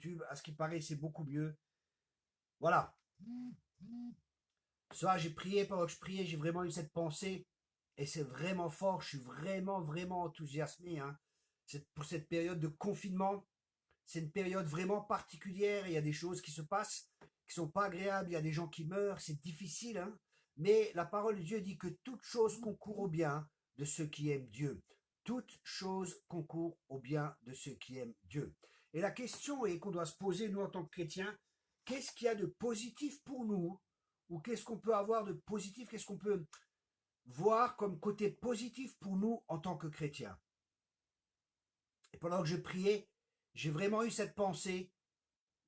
YouTube. À ce qui paraît, c'est beaucoup mieux. Voilà. Ce soir, j'ai prié. Pendant que je priais, j'ai vraiment eu cette pensée. Et c'est vraiment fort. Je suis vraiment, vraiment enthousiasmé, hein. Pour cette période de confinement. C'est une période vraiment particulière. Il y a des choses qui se passent qui sont pas agréables. Il y a des gens qui meurent. C'est difficile, hein. Mais la parole de Dieu dit que toute chose concourt au bien de ceux qui aiment Dieu. Toute chose concourt au bien de ceux qui aiment Dieu. Et la question est qu'on doit se poser, nous, en tant que chrétiens, qu'est-ce qu'il y a de positif pour nous? Ou qu'est-ce qu'on peut avoir de positif? Qu'est-ce qu'on peut voir comme côté positif pour nous en tant que chrétiens? Et pendant que je priais, j'ai vraiment eu cette pensée.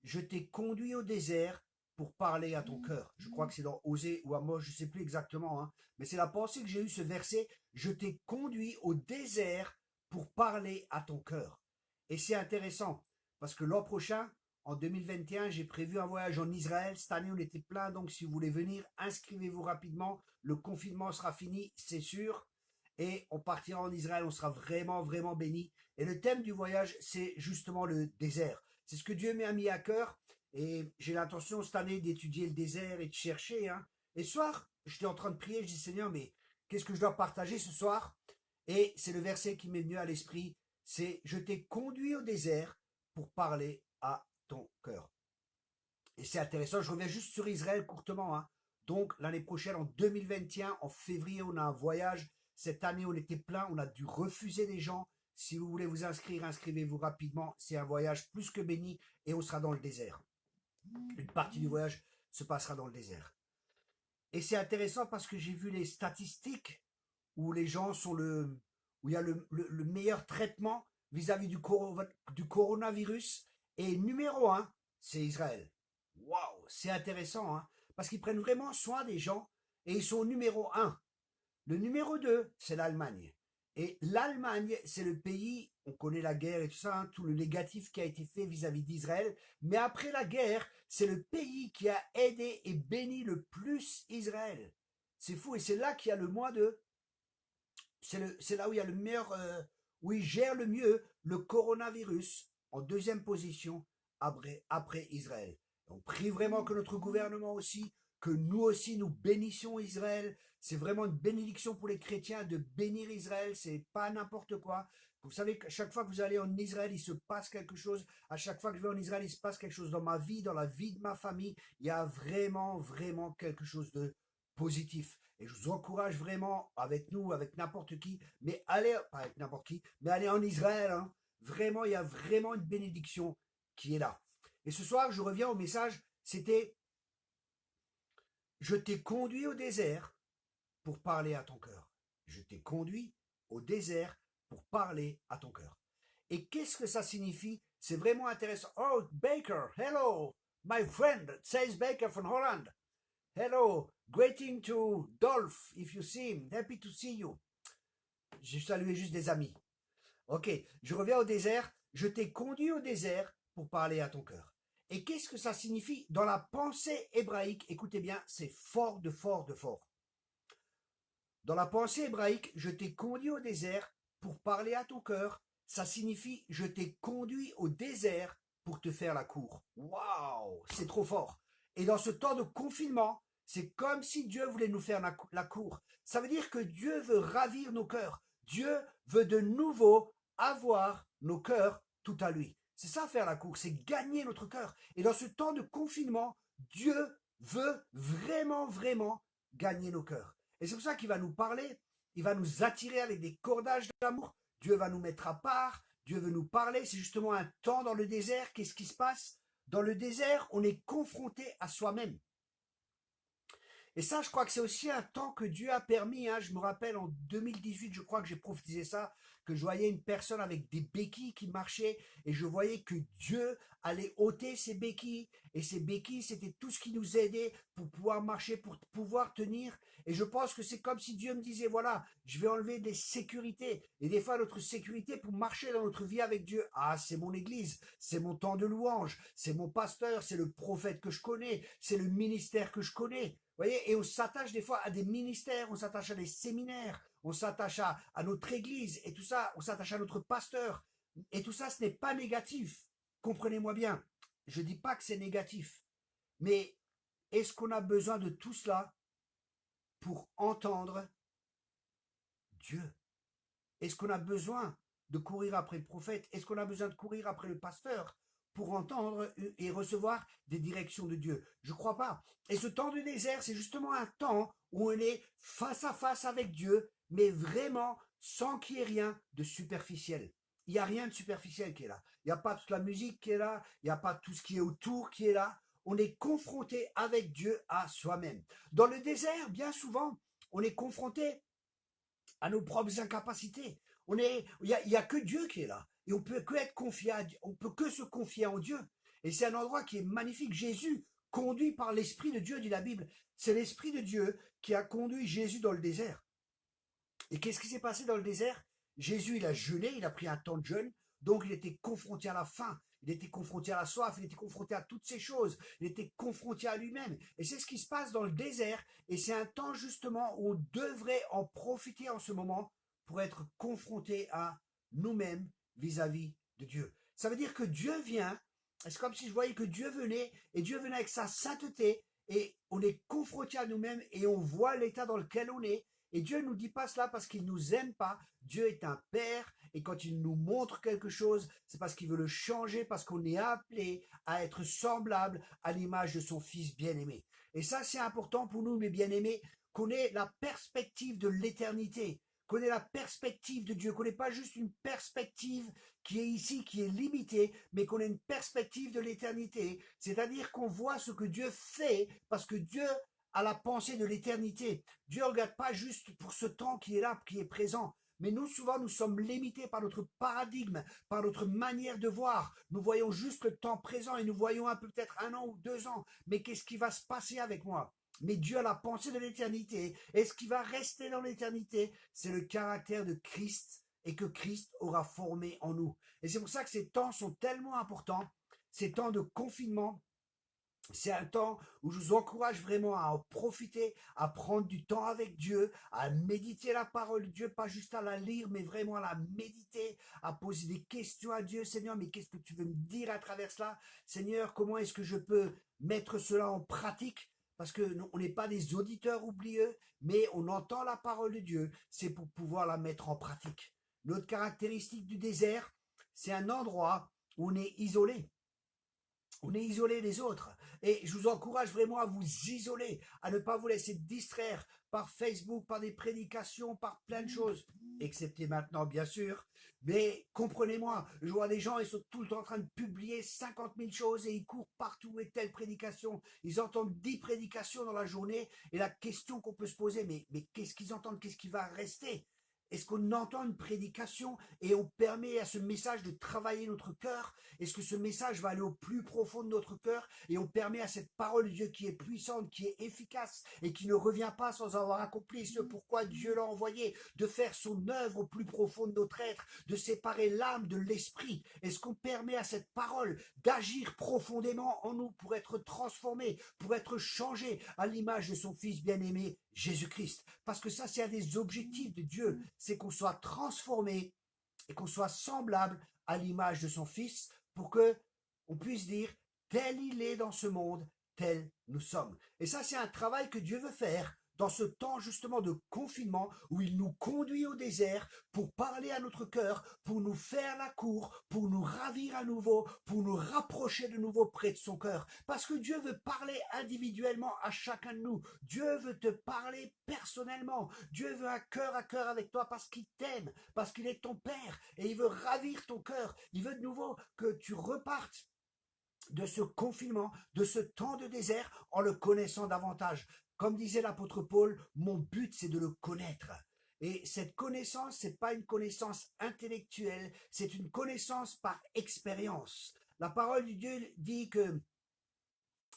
Je t'ai conduit au désert pour parler à ton cœur. Je crois que c'est dans Osée ou Amos, je ne sais plus exactement, hein, mais c'est la pensée que j'ai eue, ce verset. Je t'ai conduit au désert pour parler à ton cœur. Et c'est intéressant, parce que l'an prochain, en 2021, j'ai prévu un voyage en Israël. Cette année, on était plein, donc si vous voulez venir, inscrivez-vous rapidement. Le confinement sera fini, c'est sûr. Et on partira en Israël, on sera vraiment, vraiment bénis. Et le thème du voyage, c'est justement le désert. C'est ce que Dieu m'a mis à cœur. Et j'ai l'intention cette année d'étudier le désert et de chercher, hein. Et ce soir, j'étais en train de prier, je dis Seigneur, mais qu'est-ce que je dois partager ce soir? Et c'est le verset qui m'est venu à l'esprit, c'est je t'ai conduit au désert pour parler à ton cœur. Et c'est intéressant, je reviens juste sur Israël courtement, hein. Donc l'année prochaine, en 2021, en février, on a un voyage. Cette année, on était plein, on a dû refuser des gens. Si vous voulez vous inscrire, inscrivez-vous rapidement. C'est un voyage plus que béni et on sera dans le désert. Une partie du voyage se passera dans le désert. Et c'est intéressant parce que j'ai vu les statistiques où les gens sont où il y a le meilleur traitement vis-à-vis du coronavirus. Et numéro un, c'est Israël. Waouh, c'est intéressant, hein, parce qu'ils prennent vraiment soin des gens et ils sont numéro un. Le numéro 2, c'est l'Allemagne. Et l'Allemagne, c'est le pays, on connaît la guerre et tout ça, hein, tout le négatif qui a été fait vis-à-vis d'Israël. Mais après la guerre, c'est le pays qui a aidé et béni le plus Israël. C'est fou. Et c'est là qu'il y a le moins de... C'est là où il y a le meilleur... où il gère le mieux le coronavirus en deuxième position après Israël. On prie vraiment que notre gouvernement aussi, que nous aussi, nous bénissions Israël. C'est vraiment une bénédiction pour les chrétiens de bénir Israël. C'est pas n'importe quoi. Vous savez qu'à chaque fois que vous allez en Israël, il se passe quelque chose. À chaque fois que je vais en Israël, il se passe quelque chose dans ma vie, dans la vie de ma famille. Il y a vraiment, vraiment quelque chose de positif. Et je vous encourage vraiment, avec nous, avec n'importe qui, mais allez, pas avec n'importe qui, mais allez en Israël, hein. Vraiment, il y a vraiment une bénédiction qui est là. Et ce soir, je reviens au message, c'était je t'ai conduit au désert pour parler à ton cœur. Je t'ai conduit au désert pour parler à ton cœur. Et qu'est-ce que ça signifie? C'est vraiment intéressant. Oh, Baker, hello, my friend, says Baker from Holland. Hello, greeting to Dolph, if you see him, happy to see you. J'ai salué juste des amis. Ok, je reviens au désert. Je t'ai conduit au désert pour parler à ton cœur. Et qu'est-ce que ça signifie dans la pensée hébraïque? Écoutez bien, c'est fort de fort de fort. Dans la pensée hébraïque, je t'ai conduit au désert pour parler à ton cœur. Ça signifie je t'ai conduit au désert pour te faire la cour. Waouh, c'est trop fort. Et dans ce temps de confinement, c'est comme si Dieu voulait nous faire la cour. Ça veut dire que Dieu veut ravir nos cœurs. Dieu veut de nouveau avoir nos cœurs tout à lui. C'est ça faire la cour, c'est gagner notre cœur. Et dans ce temps de confinement, Dieu veut vraiment, vraiment gagner nos cœurs. Et c'est pour ça qu'il va nous parler, il va nous attirer avec des cordages d'amour. Dieu va nous mettre à part, Dieu veut nous parler. C'est justement un temps dans le désert. Qu'est-ce qui se passe? Dans le désert, on est confronté à soi-même. Et ça, je crois que c'est aussi un temps que Dieu a permis, hein. Je me rappelle en 2018, je crois que j'ai prophétisé ça, que je voyais une personne avec des béquilles qui marchait et je voyais que Dieu allait ôter ses béquilles. Et ces béquilles, c'était tout ce qui nous aidait pour pouvoir marcher, pour pouvoir tenir. Et je pense que c'est comme si Dieu me disait, voilà, je vais enlever des sécurités. Et des fois, notre sécurité pour marcher dans notre vie avec Dieu, ah, c'est mon église, c'est mon temps de louange, c'est mon pasteur, c'est le prophète que je connais, c'est le ministère que je connais. Vous voyez, et on s'attache des fois à des ministères, on s'attache à des séminaires, on s'attache à notre église, et tout ça, on s'attache à notre pasteur. Et tout ça, ce n'est pas négatif. Comprenez-moi bien. je ne dis pas que c'est négatif, mais est-ce qu'on a besoin de tout cela pour entendre Dieu? Est-ce qu'on a besoin de courir après le prophète? Est-ce qu'on a besoin de courir après le pasteur pour entendre et recevoir des directions de Dieu? Je ne crois pas. Et ce temps de désert, c'est justement un temps où on est face à face avec Dieu, mais vraiment sans qu'il y ait rien de superficiel. Il n'y a rien de superficiel qui est là. Il n'y a pas toute la musique qui est là. Il n'y a pas tout ce qui est autour qui est là. On est confronté avec Dieu à soi-même. Dans le désert, bien souvent, on est confronté à nos propres incapacités. Il y a que Dieu qui est là. Et on peut que être confié on peut que se confier en Dieu. Et c'est un endroit qui est magnifique. Jésus, conduit par l'Esprit de Dieu, dit la Bible. C'est l'Esprit de Dieu qui a conduit Jésus dans le désert. Et qu'est-ce qui s'est passé dans le désert? Jésus, il a jeûné, il a pris un temps de jeûne, donc il était confronté à la faim, il était confronté à la soif, il était confronté à toutes ces choses, il était confronté à lui-même. Et c'est ce qui se passe dans le désert, et c'est un temps justement où on devrait en profiter en ce moment pour être confronté à nous-mêmes vis-à-vis de Dieu. Ça veut dire que Dieu vient, c'est comme si je voyais que Dieu venait, et Dieu venait avec sa sainteté, et on est confronté à nous-mêmes, et on voit l'état dans lequel on est, et Dieu ne nous dit pas cela parce qu'il ne nous aime pas. Dieu est un Père et quand il nous montre quelque chose, c'est parce qu'il veut le changer, parce qu'on est appelé à être semblable à l'image de son Fils bien-aimé. Et ça, c'est important pour nous, mes bien-aimés, qu'on ait la perspective de l'éternité, qu'on ait la perspective de Dieu, qu'on n'ait pas juste une perspective qui est ici, qui est limitée, mais qu'on ait une perspective de l'éternité. C'est-à-dire qu'on voit ce que Dieu fait, parce que Dieu à la pensée de l'éternité. Dieu ne regarde pas juste pour ce temps qui est là, qui est présent. Mais nous, souvent, nous sommes limités par notre paradigme, par notre manière de voir. Nous voyons juste le temps présent et nous voyons un peu peut-être 1 an ou 2 ans. Mais qu'est-ce qui va se passer avec moi? Mais Dieu a la pensée de l'éternité. Et ce qui va rester dans l'éternité, c'est le caractère de Christ et que Christ aura formé en nous. Et c'est pour ça que ces temps sont tellement importants, ces temps de confinement. C'est un temps où je vous encourage vraiment à en profiter, à prendre du temps avec Dieu, à méditer la parole de Dieu, pas juste à la lire, mais vraiment à la méditer, à poser des questions à Dieu. Seigneur, mais qu'est-ce que tu veux me dire à travers cela? Seigneur, comment est-ce que je peux mettre cela en pratique? Parce que on n'est pas des auditeurs oublieux, mais on entend la parole de Dieu. C'est pour pouvoir la mettre en pratique. L'autre caractéristique du désert, c'est un endroit où on est isolé. On est isolé des autres. Et je vous encourage vraiment à vous isoler, à ne pas vous laisser distraire par Facebook, par des prédications, par plein de choses. Excepté maintenant, bien sûr. Mais comprenez-moi, je vois des gens, ils sont tout le temps en train de publier 50 000 choses et ils courent partout et telle prédication. Ils entendent 10 prédications dans la journée et la question qu'on peut se poser, mais qu'est-ce qu'ils entendent? Qu'est-ce qui va rester? Est-ce qu'on entend une prédication et on permet à ce message de travailler notre cœur? Est-ce que ce message va aller au plus profond de notre cœur et on permet à cette parole de Dieu qui est puissante, qui est efficace et qui ne revient pas sans avoir accompli ce pourquoi Dieu l'a envoyé, de faire son œuvre au plus profond de notre être, de séparer l'âme de l'esprit? Est-ce qu'on permet à cette parole d'agir profondément en nous pour être transformé, pour être changé à l'image de son Fils bien-aimé, Jésus-Christ? Parce que ça, c'est un des objectifs de Dieu, c'est qu'on soit transformé et qu'on soit semblable à l'image de son Fils pour que on puisse dire tel il est dans ce monde, tel nous sommes. Et ça, c'est un travail que Dieu veut faire dans ce temps justement de confinement où il nous conduit au désert pour parler à notre cœur, pour nous faire la cour, pour nous ravir à nouveau, pour nous rapprocher de nouveau près de son cœur. Parce que Dieu veut parler individuellement à chacun de nous. Dieu veut te parler personnellement. Dieu veut un cœur à cœur avec toi parce qu'il t'aime, parce qu'il est ton Père et il veut ravir ton cœur. Il veut de nouveau que tu repartes de ce confinement, de ce temps de désert en le connaissant davantage. Comme disait l'apôtre Paul, mon but c'est de le connaître. Et cette connaissance, c'est pas une connaissance intellectuelle, c'est une connaissance par expérience. La parole de Dieu dit que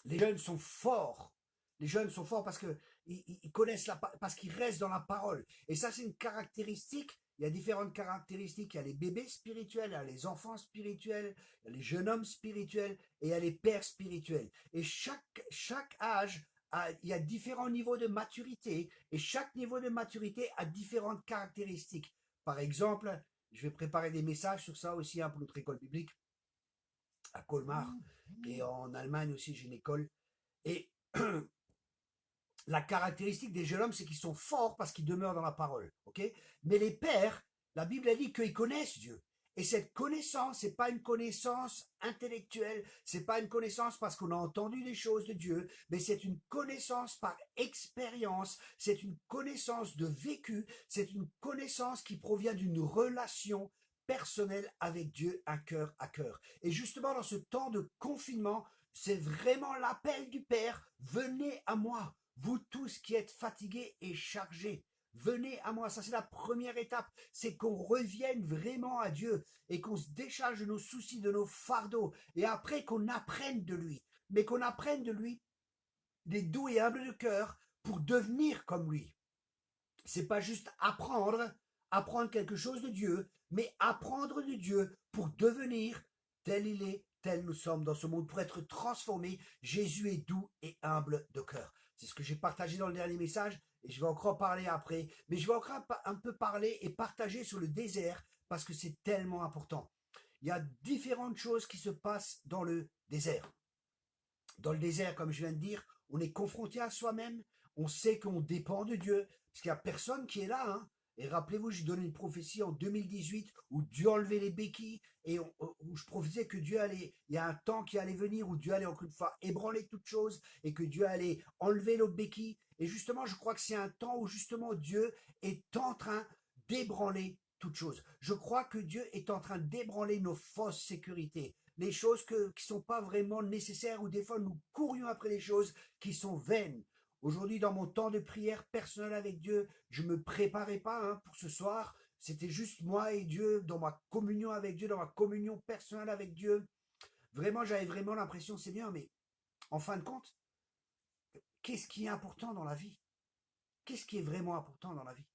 les jeunes sont forts. Les jeunes sont forts parce que ils connaissent parce qu'ils restent dans la parole. Et ça, c'est une caractéristique. Il y a différentes caractéristiques. Il y a les bébés spirituels, il y a les enfants spirituels, il y a les jeunes hommes spirituels et il y a les pères spirituels. Et chaque âge, il y a différents niveaux de maturité et chaque niveau de maturité a différentes caractéristiques. Par exemple, je vais préparer des messages sur ça aussi pour notre école biblique. à Colmar. Et en Allemagne aussi, j'ai une école. Et la caractéristique des jeunes hommes, c'est qu'ils sont forts parce qu'ils demeurent dans la parole. Ok. Mais les pères, la Bible a dit qu'ils connaissent Dieu. Et cette connaissance, c'est pas une connaissance intellectuelle, c'est pas une connaissance parce qu'on a entendu des choses de Dieu, mais c'est une connaissance par expérience, c'est une connaissance de vécu, c'est une connaissance qui provient d'une relation personnelle avec Dieu, un cœur à cœur. Et justement, dans ce temps de confinement, c'est vraiment l'appel du Père, venez à moi, vous tous qui êtes fatigués et chargés. Venez à moi, ça c'est la première étape, c'est qu'on revienne vraiment à Dieu et qu'on se décharge de nos soucis, de nos fardeaux, et après qu'on apprenne de lui, mais qu'on apprenne de lui des doux et humbles de cœur pour devenir comme lui. C'est pas juste apprendre quelque chose de Dieu, mais apprendre de Dieu pour devenir tel il est, tel nous sommes dans ce monde, pour être transformé. Jésus est doux et humble de cœur. C'est ce que j'ai partagé dans le dernier message et je vais encore en parler après. Mais je vais encore un peu parler et partager sur le désert parce que c'est tellement important. Il y a différentes choses qui se passent dans le désert. Dans le désert, comme je viens de dire, on est confronté à soi-même, on sait qu'on dépend de Dieu, parce qu'il n'y a personne qui est là. Hein. Et rappelez-vous, j'ai donné une prophétie en 2018 où Dieu enlevait les béquilles et où je prophétisais que Dieu allait, il y a un temps qui allait venir où Dieu allait encore une fois ébranler toutes choses et que Dieu allait enlever nos béquilles. Et justement, je crois que c'est un temps où justement Dieu est en train d'ébranler toutes choses. Je crois que Dieu est en train d'ébranler nos fausses sécurités, les choses qui ne sont pas vraiment nécessaires, ou des fois nous courions après les choses qui sont vaines. Aujourd'hui, dans mon temps de prière personnel avec Dieu, je ne me préparais pas pour ce soir. C'était juste moi et Dieu, dans ma communion avec Dieu, dans ma communion personnelle avec Dieu. Vraiment, j'avais vraiment l'impression, Seigneur, mais en fin de compte, qu'est-ce qui est important dans la vie? Qu'est-ce qui est vraiment important dans la vie?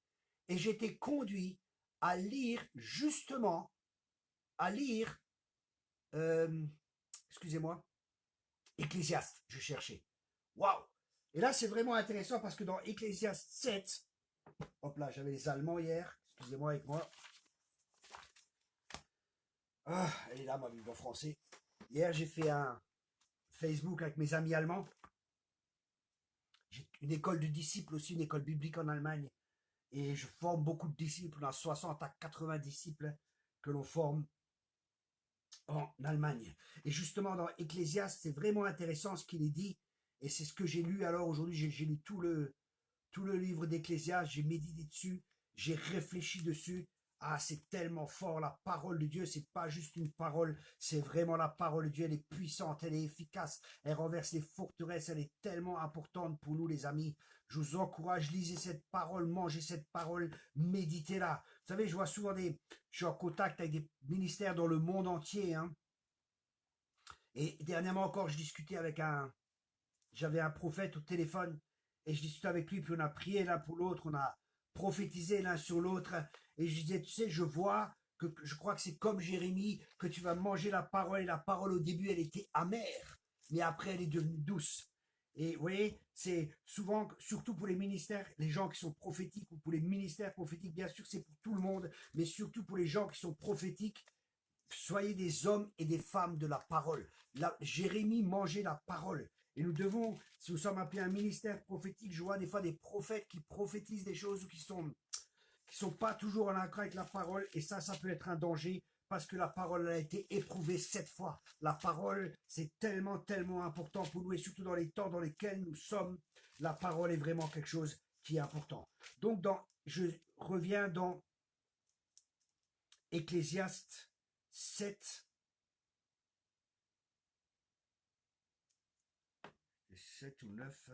Et j'étais conduit à lire, justement, à lire, euh, excusez-moi, Ecclésiaste, je cherchais. Waouh! Et là, c'est vraiment intéressant parce que dans Ecclésiaste 7, hop là, j'avais les Allemands hier, excusez-moi avec moi. Ah, elle est là, ma Bible en français. Hier, j'ai fait un Facebook avec mes amis allemands. J'ai une école de disciples aussi, une école biblique en Allemagne. Et je forme beaucoup de disciples. On a 60 à 80 disciples que l'on forme en Allemagne. Et justement, dans Ecclésiaste, c'est vraiment intéressant ce qu'il est dit. Et c'est ce que j'ai lu. Alors aujourd'hui, j'ai lu tout le livre d'Ecclésiaste, j'ai médité dessus, j'ai réfléchi dessus. Ah, c'est tellement fort, la parole de Dieu, c'est pas juste une parole, c'est vraiment la parole de Dieu, elle est puissante, elle est efficace, elle renverse les forteresses, elle est tellement importante pour nous les amis. Je vous encourage, lisez cette parole, mangez cette parole, méditez-la. Vous savez, je vois souvent je suis en contact avec des ministères dans le monde entier, hein. Et dernièrement encore, je discutais avec j'avais un prophète au téléphone, et je discutais avec lui, puis on a prié l'un pour l'autre, on a prophétisé l'un sur l'autre, et je disais, tu sais, je crois que c'est comme Jérémie, que tu vas manger la parole, et la parole au début, elle était amère, mais après, elle est devenue douce. Et vous voyez, c'est souvent, surtout pour les ministères, les gens qui sont prophétiques, ou pour les ministères prophétiques, bien sûr, c'est pour tout le monde, mais surtout pour les gens qui sont prophétiques, soyez des hommes et des femmes de la parole. Jérémie mangeait la parole. Et nous devons, si nous sommes appelés à un ministère prophétique, je vois des fois des prophètes qui prophétisent des choses qui sont pas toujours en accord avec la parole. Et ça peut être un danger parce que la parole a été éprouvée 7 fois. La parole, c'est tellement, tellement important pour nous et surtout dans les temps dans lesquels nous sommes. La parole est vraiment quelque chose qui est important. Donc, je reviens dans Ecclésiaste 7. 7 ou 9.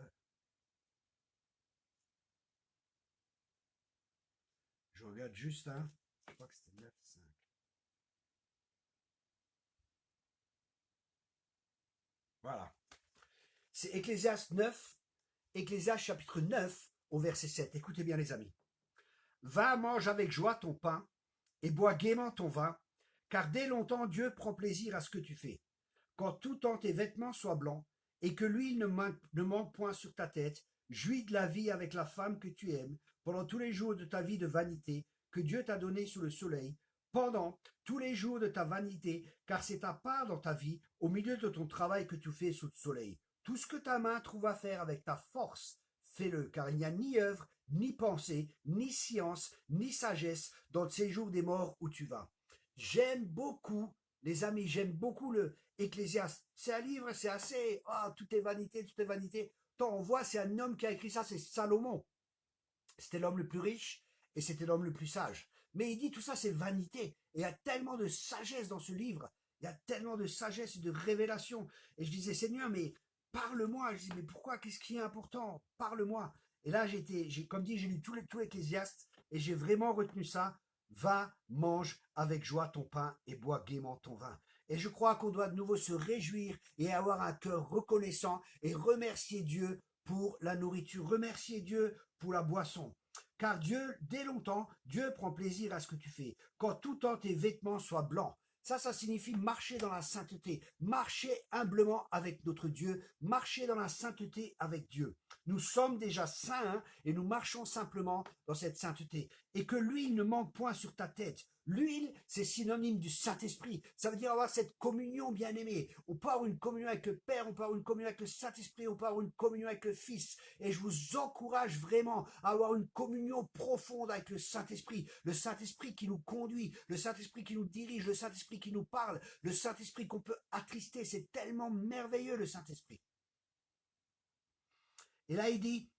Je regarde juste, hein. Je crois que c'était 9, 5. Voilà. C'est Ecclésiaste 9, Ecclésiaste chapitre 9 au verset 7. Écoutez bien les amis. Va, mange avec joie ton pain et bois gaiement ton vin, car dès longtemps Dieu prend plaisir à ce que tu fais. Quand tout temps tes vêtements soient blancs et que l'huile ne manque point sur ta tête, jouis de la vie avec la femme que tu aimes pendant tous les jours de ta vie de vanité que Dieu t'a donnée sous le soleil. pendant tous les jours de ta vanité, car c'est ta part dans ta vie, au milieu de ton travail que tu fais sous le soleil. Tout ce que ta main trouve à faire avec ta force, fais-le, car il n'y a ni œuvre, ni pensée, ni science, ni sagesse dans le séjour des morts où tu vas. J'aime beaucoup, les amis, j'aime beaucoup le Ecclésiaste. C'est un livre, c'est assez, tout est vanité, tout est vanité. Tant on voit, c'est un homme qui a écrit ça, c'est Salomon. C'était l'homme le plus riche et c'était l'homme le plus sage. Mais il dit tout ça, c'est vanité. Et il y a tellement de sagesse dans ce livre. Il y a tellement de sagesse et de révélation. Et je disais, Seigneur, mais parle-moi. Je dis, mais pourquoi? Qu'est-ce qui est important? Parle-moi. Et là, comme dit, j'ai lu tout Ecclésiaste et j'ai vraiment retenu ça. Va, mange avec joie ton pain et bois gaiement ton vin. Et je crois qu'on doit de nouveau se réjouir et avoir un cœur reconnaissant et remercier Dieu pour la nourriture, remercier Dieu pour la boisson. Car Dieu, dès longtemps, Dieu prend plaisir à ce que tu fais. Quand tout temps tes vêtements soient blancs. Ça signifie marcher dans la sainteté, marcher humblement avec notre Dieu, marcher dans la sainteté avec Dieu. Nous sommes déjà saints hein, et nous marchons simplement dans cette sainteté. Et que l'huile ne manque point sur ta tête. L'huile, c'est synonyme du Saint-Esprit. Ça veut dire avoir cette communion bien-aimée. On peut avoir une communion avec le Père, on peut avoir une communion avec le Saint-Esprit, on peut avoir une communion avec le Fils. Et je vous encourage vraiment à avoir une communion profonde avec le Saint-Esprit. Le Saint-Esprit qui nous conduit, le Saint-Esprit qui nous dirige, le Saint-Esprit qui nous parle, le Saint-Esprit qu'on peut attrister. C'est tellement merveilleux, le Saint-Esprit. Et là, il dit,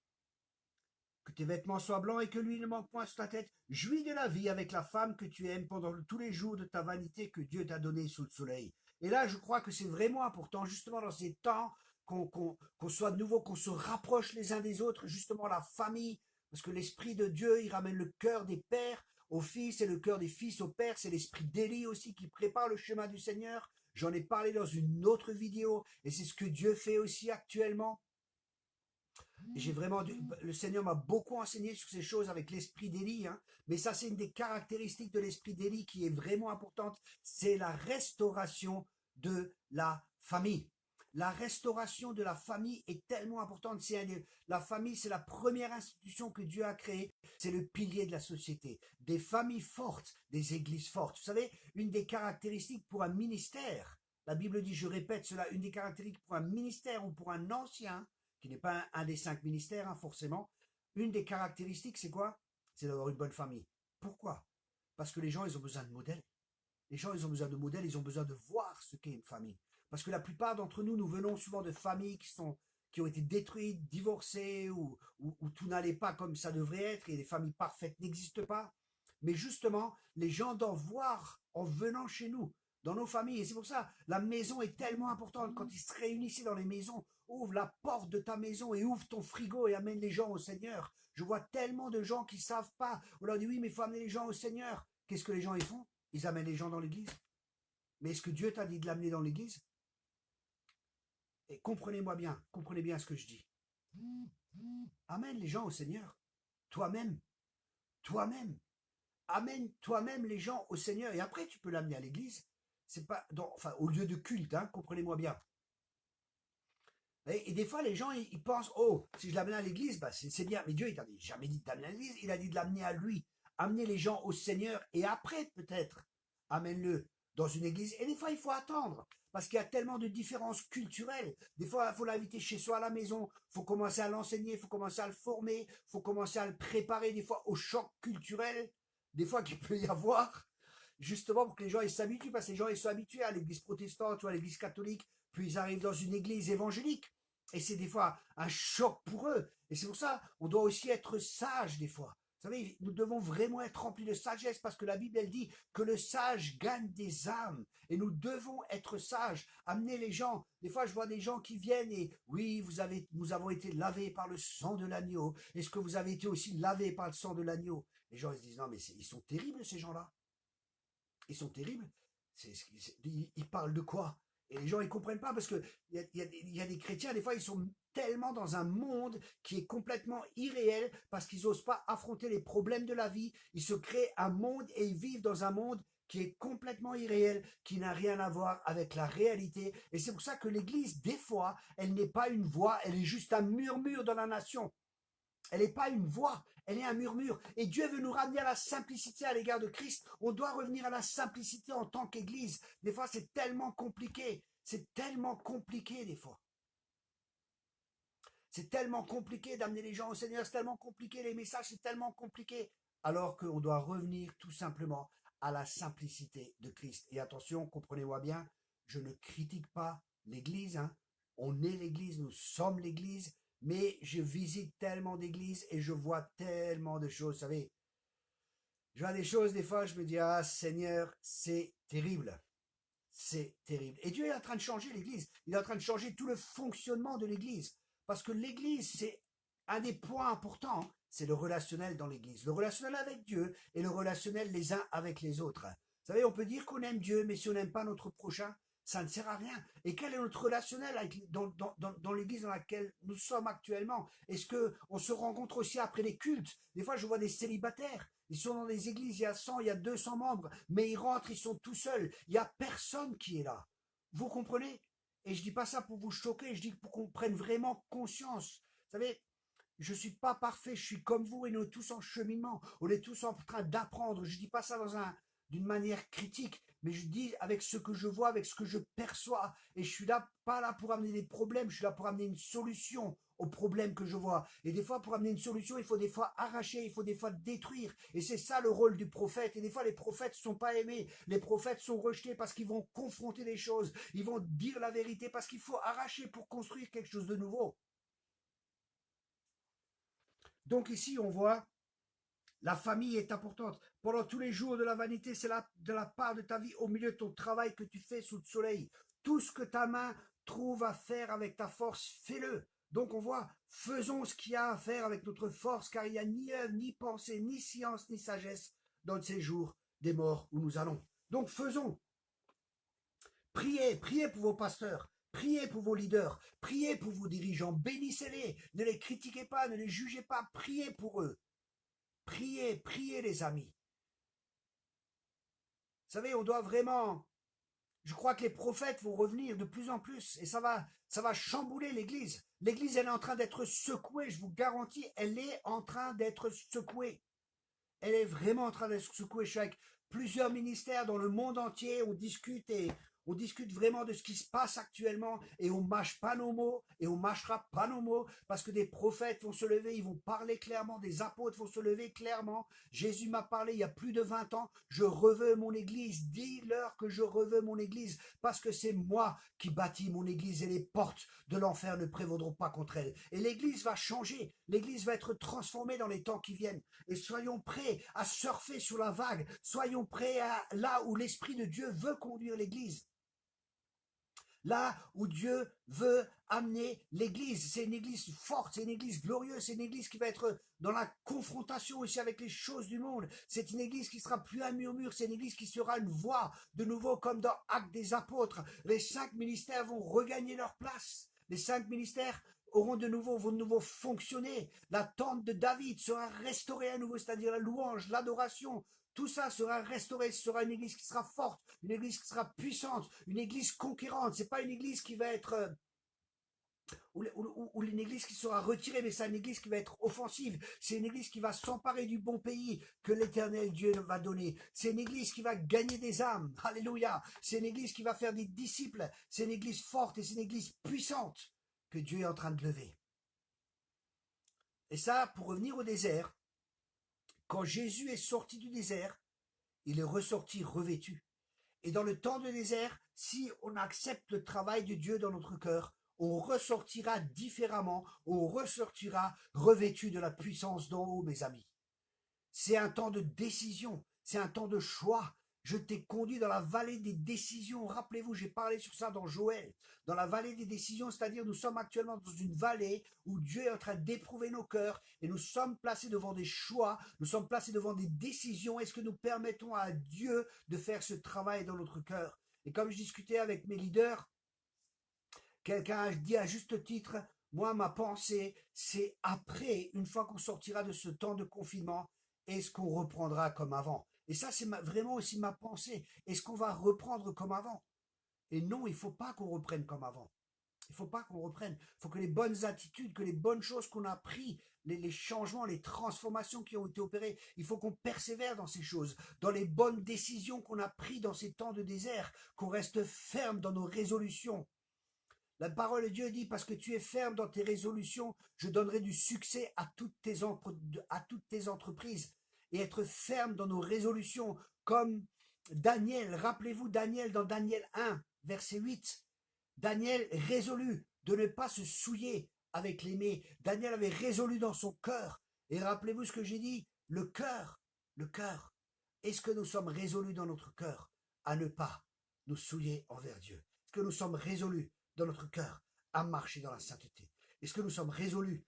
que tes vêtements soient blancs et que l'huile ne manque point sur ta tête. Jouis de la vie avec la femme que tu aimes pendant tous les jours de ta vanité que Dieu t'a donné sous le soleil. Et là, je crois que c'est vraiment important, justement dans ces temps, qu'on soit de nouveau, qu'on se rapproche les uns des autres, justement la famille, parce que l'Esprit de Dieu, il ramène le cœur des pères aux fils et le cœur des fils aux pères. C'est l'Esprit d'Élie aussi qui prépare le chemin du Seigneur. J'en ai parlé dans une autre vidéo, et c'est ce que Dieu fait aussi actuellement. Et le Seigneur m'a beaucoup enseigné sur ces choses avec l'esprit d'Élie, hein. Mais ça, c'est une des caractéristiques de l'esprit d'Élie qui est vraiment importante. C'est la restauration de la famille. La restauration de la famille est tellement importante. La famille, c'est la première institution que Dieu a créée. C'est le pilier de la société. Des familles fortes, des églises fortes. Vous savez, une des caractéristiques pour un ministère, la Bible dit, je répète cela, une des caractéristiques pour un ministère ou pour un ancien, qui n'est pas un des 5 ministères, hein, forcément, une des caractéristiques, c'est quoi? C'est d'avoir une bonne famille. Pourquoi? Parce que les gens, ils ont besoin de modèles. Les gens, ils ont besoin de modèles, ils ont besoin de voir ce qu'est une famille. Parce que la plupart d'entre nous, nous venons souvent de familles qui ont été détruites, divorcées, où tout n'allait pas comme ça devrait être, et les familles parfaites n'existent pas. Mais justement, les gens doivent voir en venant chez nous, dans nos familles. Et c'est pour ça, la maison est tellement importante. Quand ils se réunissent dans les maisons, ouvre la porte de ta maison et ouvre ton frigo et amène les gens au Seigneur. Je vois tellement de gens qui ne savent pas. On leur dit oui, mais il faut amener les gens au Seigneur. Qu'est-ce que les gens ils font? Ils amènent les gens dans l'église. Mais est-ce que Dieu t'a dit de l'amener dans l'église? Et comprenez bien ce que je dis. Amène les gens au Seigneur. Toi-même. Toi-même. Amène toi-même les gens au Seigneur. Et après, tu peux l'amener à l'église. C'est pas au lieu de culte, hein, comprenez-moi bien. Et des fois, les gens, ils pensent, oh, si je l'amène à l'église, bah, c'est bien. Mais Dieu, il t'a jamais dit de l'amener à l'église, il a dit de l'amener à lui. Amener les gens au Seigneur et après, peut-être, amène-le dans une église. Et des fois, il faut attendre. Parce qu'il y a tellement de différences culturelles. Des fois, il faut l'inviter chez soi à la maison. Il faut commencer à l'enseigner, il faut commencer à le former, il faut commencer à le préparer des fois au choc culturel, des fois qu'il peut y avoir, justement pour que les gens ils s'habituent, parce que les gens ils sont habitués à l'église protestante ou à l'église catholique, puis ils arrivent dans une église évangélique. Et c'est des fois un choc pour eux. Et c'est pour ça, on doit aussi être sage des fois. Vous savez, nous devons vraiment être remplis de sagesse parce que la Bible, elle dit que le sage gagne des âmes. Et nous devons être sages, amener les gens. Des fois, je vois des gens qui viennent et oui, nous avons été lavés par le sang de l'agneau. Est-ce que vous avez été aussi lavés par le sang de l'agneau? Les gens ils se disent non, mais ils sont terribles ces gens-là. Ils sont terribles. Ils parlent de quoi? Et les gens, ils comprennent pas parce que il y a des chrétiens, des fois, ils sont tellement dans un monde qui est complètement irréel parce qu'ils n'osent pas affronter les problèmes de la vie. Ils se créent un monde et ils vivent dans un monde qui est complètement irréel, qui n'a rien à voir avec la réalité. Et c'est pour ça que l'Église, des fois, elle n'est pas une voix, elle est juste un murmure dans la nation. Elle n'est pas une voix, elle est un murmure. Et Dieu veut nous ramener à la simplicité à l'égard de Christ. On doit revenir à la simplicité en tant qu'Église. Des fois, c'est tellement compliqué. C'est tellement compliqué des fois. C'est tellement compliqué d'amener les gens au Seigneur, c'est tellement compliqué, les messages, c'est tellement compliqué. Alors qu'on doit revenir tout simplement à la simplicité de Christ. Et attention, comprenez-moi bien, je ne critique pas l'Église. Hein. On est l'Église, nous sommes l'Église, mais je visite tellement d'églises et je vois tellement de choses. Vous savez, je vois des choses, des fois, je me dis, ah Seigneur, c'est terrible. C'est terrible. Et Dieu est en train de changer l'Église. Il est en train de changer tout le fonctionnement de l'Église. Parce que l'Église, c'est un des points importants, hein. C'est le relationnel dans l'Église. Le relationnel avec Dieu et le relationnel les uns avec les autres. Vous savez, on peut dire qu'on aime Dieu, mais si on n'aime pas notre prochain, ça ne sert à rien. Et quel est notre relationnel avec, dans l'Église dans laquelle nous sommes actuellement? Est-ce qu'on se rencontre aussi après les cultes? Des fois, je vois des célibataires. Ils sont dans des églises, il y a 100, il y a 200 membres, mais ils rentrent, ils sont tout seuls. Il n'y a personne qui est là. Vous comprenez? Et je dis pas ça pour vous choquer, je dis pour qu'on prenne vraiment conscience. Vous savez, je suis pas parfait, je suis comme vous et nous tous en cheminement. On est tous en train d'apprendre. Je dis pas ça d'une manière critique, mais je dis avec ce que je vois, avec ce que je perçois. Et je suis là, pas là pour amener des problèmes, je suis là pour amener une solution aux problèmes que je vois. Et des fois, pour amener une solution, il faut des fois arracher, il faut des fois détruire. Et c'est ça le rôle du prophète. Et des fois, les prophètes ne sont pas aimés. Les prophètes sont rejetés parce qu'ils vont confronter les choses. Ils vont dire la vérité parce qu'il faut arracher pour construire quelque chose de nouveau. Donc ici, on voit la famille est importante. Pendant tous les jours de la vanité, c'est de la part de ta vie, au milieu de ton travail que tu fais sous le soleil. Tout ce que ta main trouve à faire avec ta force, fais-le. Donc on voit, faisons ce qu'il y a à faire avec notre force, car il n'y a ni œuvre, ni pensée, ni science, ni sagesse dans ces jours des morts où nous allons. Donc faisons. Priez, priez pour vos pasteurs. Priez pour vos leaders, priez pour vos dirigeants, bénissez-les, ne les critiquez pas, ne les jugez pas, priez pour eux. Priez, priez les amis. Vous savez, on doit vraiment... Je crois que les prophètes vont revenir de plus en plus et ça va chambouler l'Église. L'Église, elle est en train d'être secouée, je vous garantis, elle est en train d'être secouée. Elle est vraiment en train d'être secouée. Je suis avec plusieurs ministères dans le monde entier, on discute vraiment de ce qui se passe actuellement et on mâche pas nos mots et on mâchera pas nos mots parce que des prophètes vont se lever, ils vont parler clairement, des apôtres vont se lever clairement. Jésus m'a parlé il y a plus de 20 ans, je reveux mon église, dis-leur que je reveux mon église parce que c'est moi qui bâtis mon église et les portes de l'enfer ne prévaudront pas contre elle. Et l'église va changer, l'église va être transformée dans les temps qui viennent. Et soyons prêts à surfer sur la vague, soyons prêts à là où l'Esprit de Dieu veut conduire l'église. Là où Dieu veut amener l'église, c'est une église forte, c'est une église glorieuse, c'est une église qui va être dans la confrontation aussi avec les choses du monde. C'est une église qui sera plus un murmure, c'est une église qui sera une voix, de nouveau comme dans Actes des Apôtres. Les 5 ministères vont regagner leur place. Les 5 ministères vont de nouveau fonctionner. La tente de David sera restaurée à nouveau, c'est-à-dire la louange, l'adoration, tout ça sera restauré, ce sera une église qui sera forte, une église qui sera puissante, une église conquérante. C'est pas une église qui va être ou une église qui sera retirée, mais c'est une église qui va être offensive. C'est une église qui va s'emparer du bon pays que l'Éternel Dieu va donner. C'est une église qui va gagner des âmes. Alléluia. C'est une église qui va faire des disciples. C'est une église forte et c'est une église puissante que Dieu est en train de lever. Et ça, pour revenir au désert, quand Jésus est sorti du désert, il est ressorti revêtu. Et dans le temps de désert, si on accepte le travail de Dieu dans notre cœur, on ressortira différemment, on ressortira revêtu de la puissance d'en haut, mes amis. C'est un temps de décision, c'est un temps de choix. Je t'ai conduit dans la vallée des décisions. Rappelez-vous, j'ai parlé sur ça dans Joël. Dans la vallée des décisions, c'est-à-dire nous sommes actuellement dans une vallée où Dieu est en train d'éprouver nos cœurs et nous sommes placés devant des choix, nous sommes placés devant des décisions. Est-ce que nous permettons à Dieu de faire ce travail dans notre cœur? Et comme je discutais avec mes leaders, quelqu'un a dit à juste titre, moi ma pensée, c'est après, une fois qu'on sortira de ce temps de confinement, est-ce qu'on reprendra comme avant? Et ça, c'est vraiment aussi ma pensée. Est-ce qu'on va reprendre comme avant? Et non, il ne faut pas qu'on reprenne comme avant. Il ne faut pas qu'on reprenne. Il faut que les bonnes attitudes, que les bonnes choses qu'on a prises, les changements, les transformations qui ont été opérées, il faut qu'on persévère dans ces choses, dans les bonnes décisions qu'on a prises dans ces temps de désert, qu'on reste ferme dans nos résolutions. La parole de Dieu dit, parce que tu es ferme dans tes résolutions, je donnerai du succès à toutes tes entreprises. Et être ferme dans nos résolutions, comme Daniel, rappelez-vous Daniel dans Daniel 1, verset 8. Daniel résolu de ne pas se souiller avec l'aimé. Daniel avait résolu dans son cœur. Et rappelez-vous ce que j'ai dit, le cœur, le cœur. Est-ce que nous sommes résolus dans notre cœur à ne pas nous souiller envers Dieu? Est-ce que nous sommes résolus dans notre cœur à marcher dans la sainteté? Est-ce que nous sommes résolus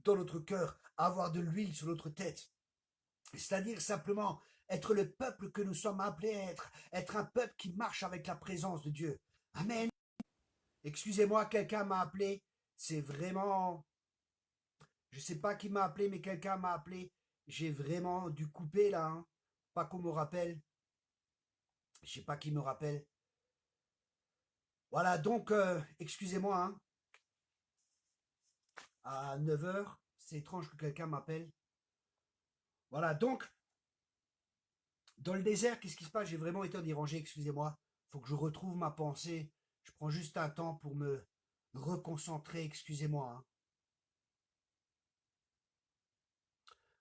dans notre cœur à avoir de l'huile sur notre tête? C'est-à-dire simplement être le peuple que nous sommes appelés à être un peuple qui marche avec la présence de Dieu. Amen. Excusez-moi, quelqu'un m'a appelé. C'est vraiment... Je ne sais pas qui m'a appelé, mais quelqu'un m'a appelé. J'ai vraiment dû couper là. Hein. Pas qu'on me rappelle. Je ne sais pas qui me rappelle. Voilà, donc, excusez-moi. Hein. À 9 h, c'est étrange que quelqu'un m'appelle. Voilà, donc, dans le désert, qu'est-ce qui se passe? J'ai vraiment été dérangé, excusez-moi. Il faut que je retrouve ma pensée. Je prends juste un temps pour me reconcentrer, excusez-moi. Hein.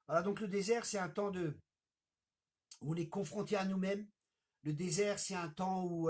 Voilà, donc le désert, c'est un temps où on est confronté à nous-mêmes. Le désert, c'est un temps où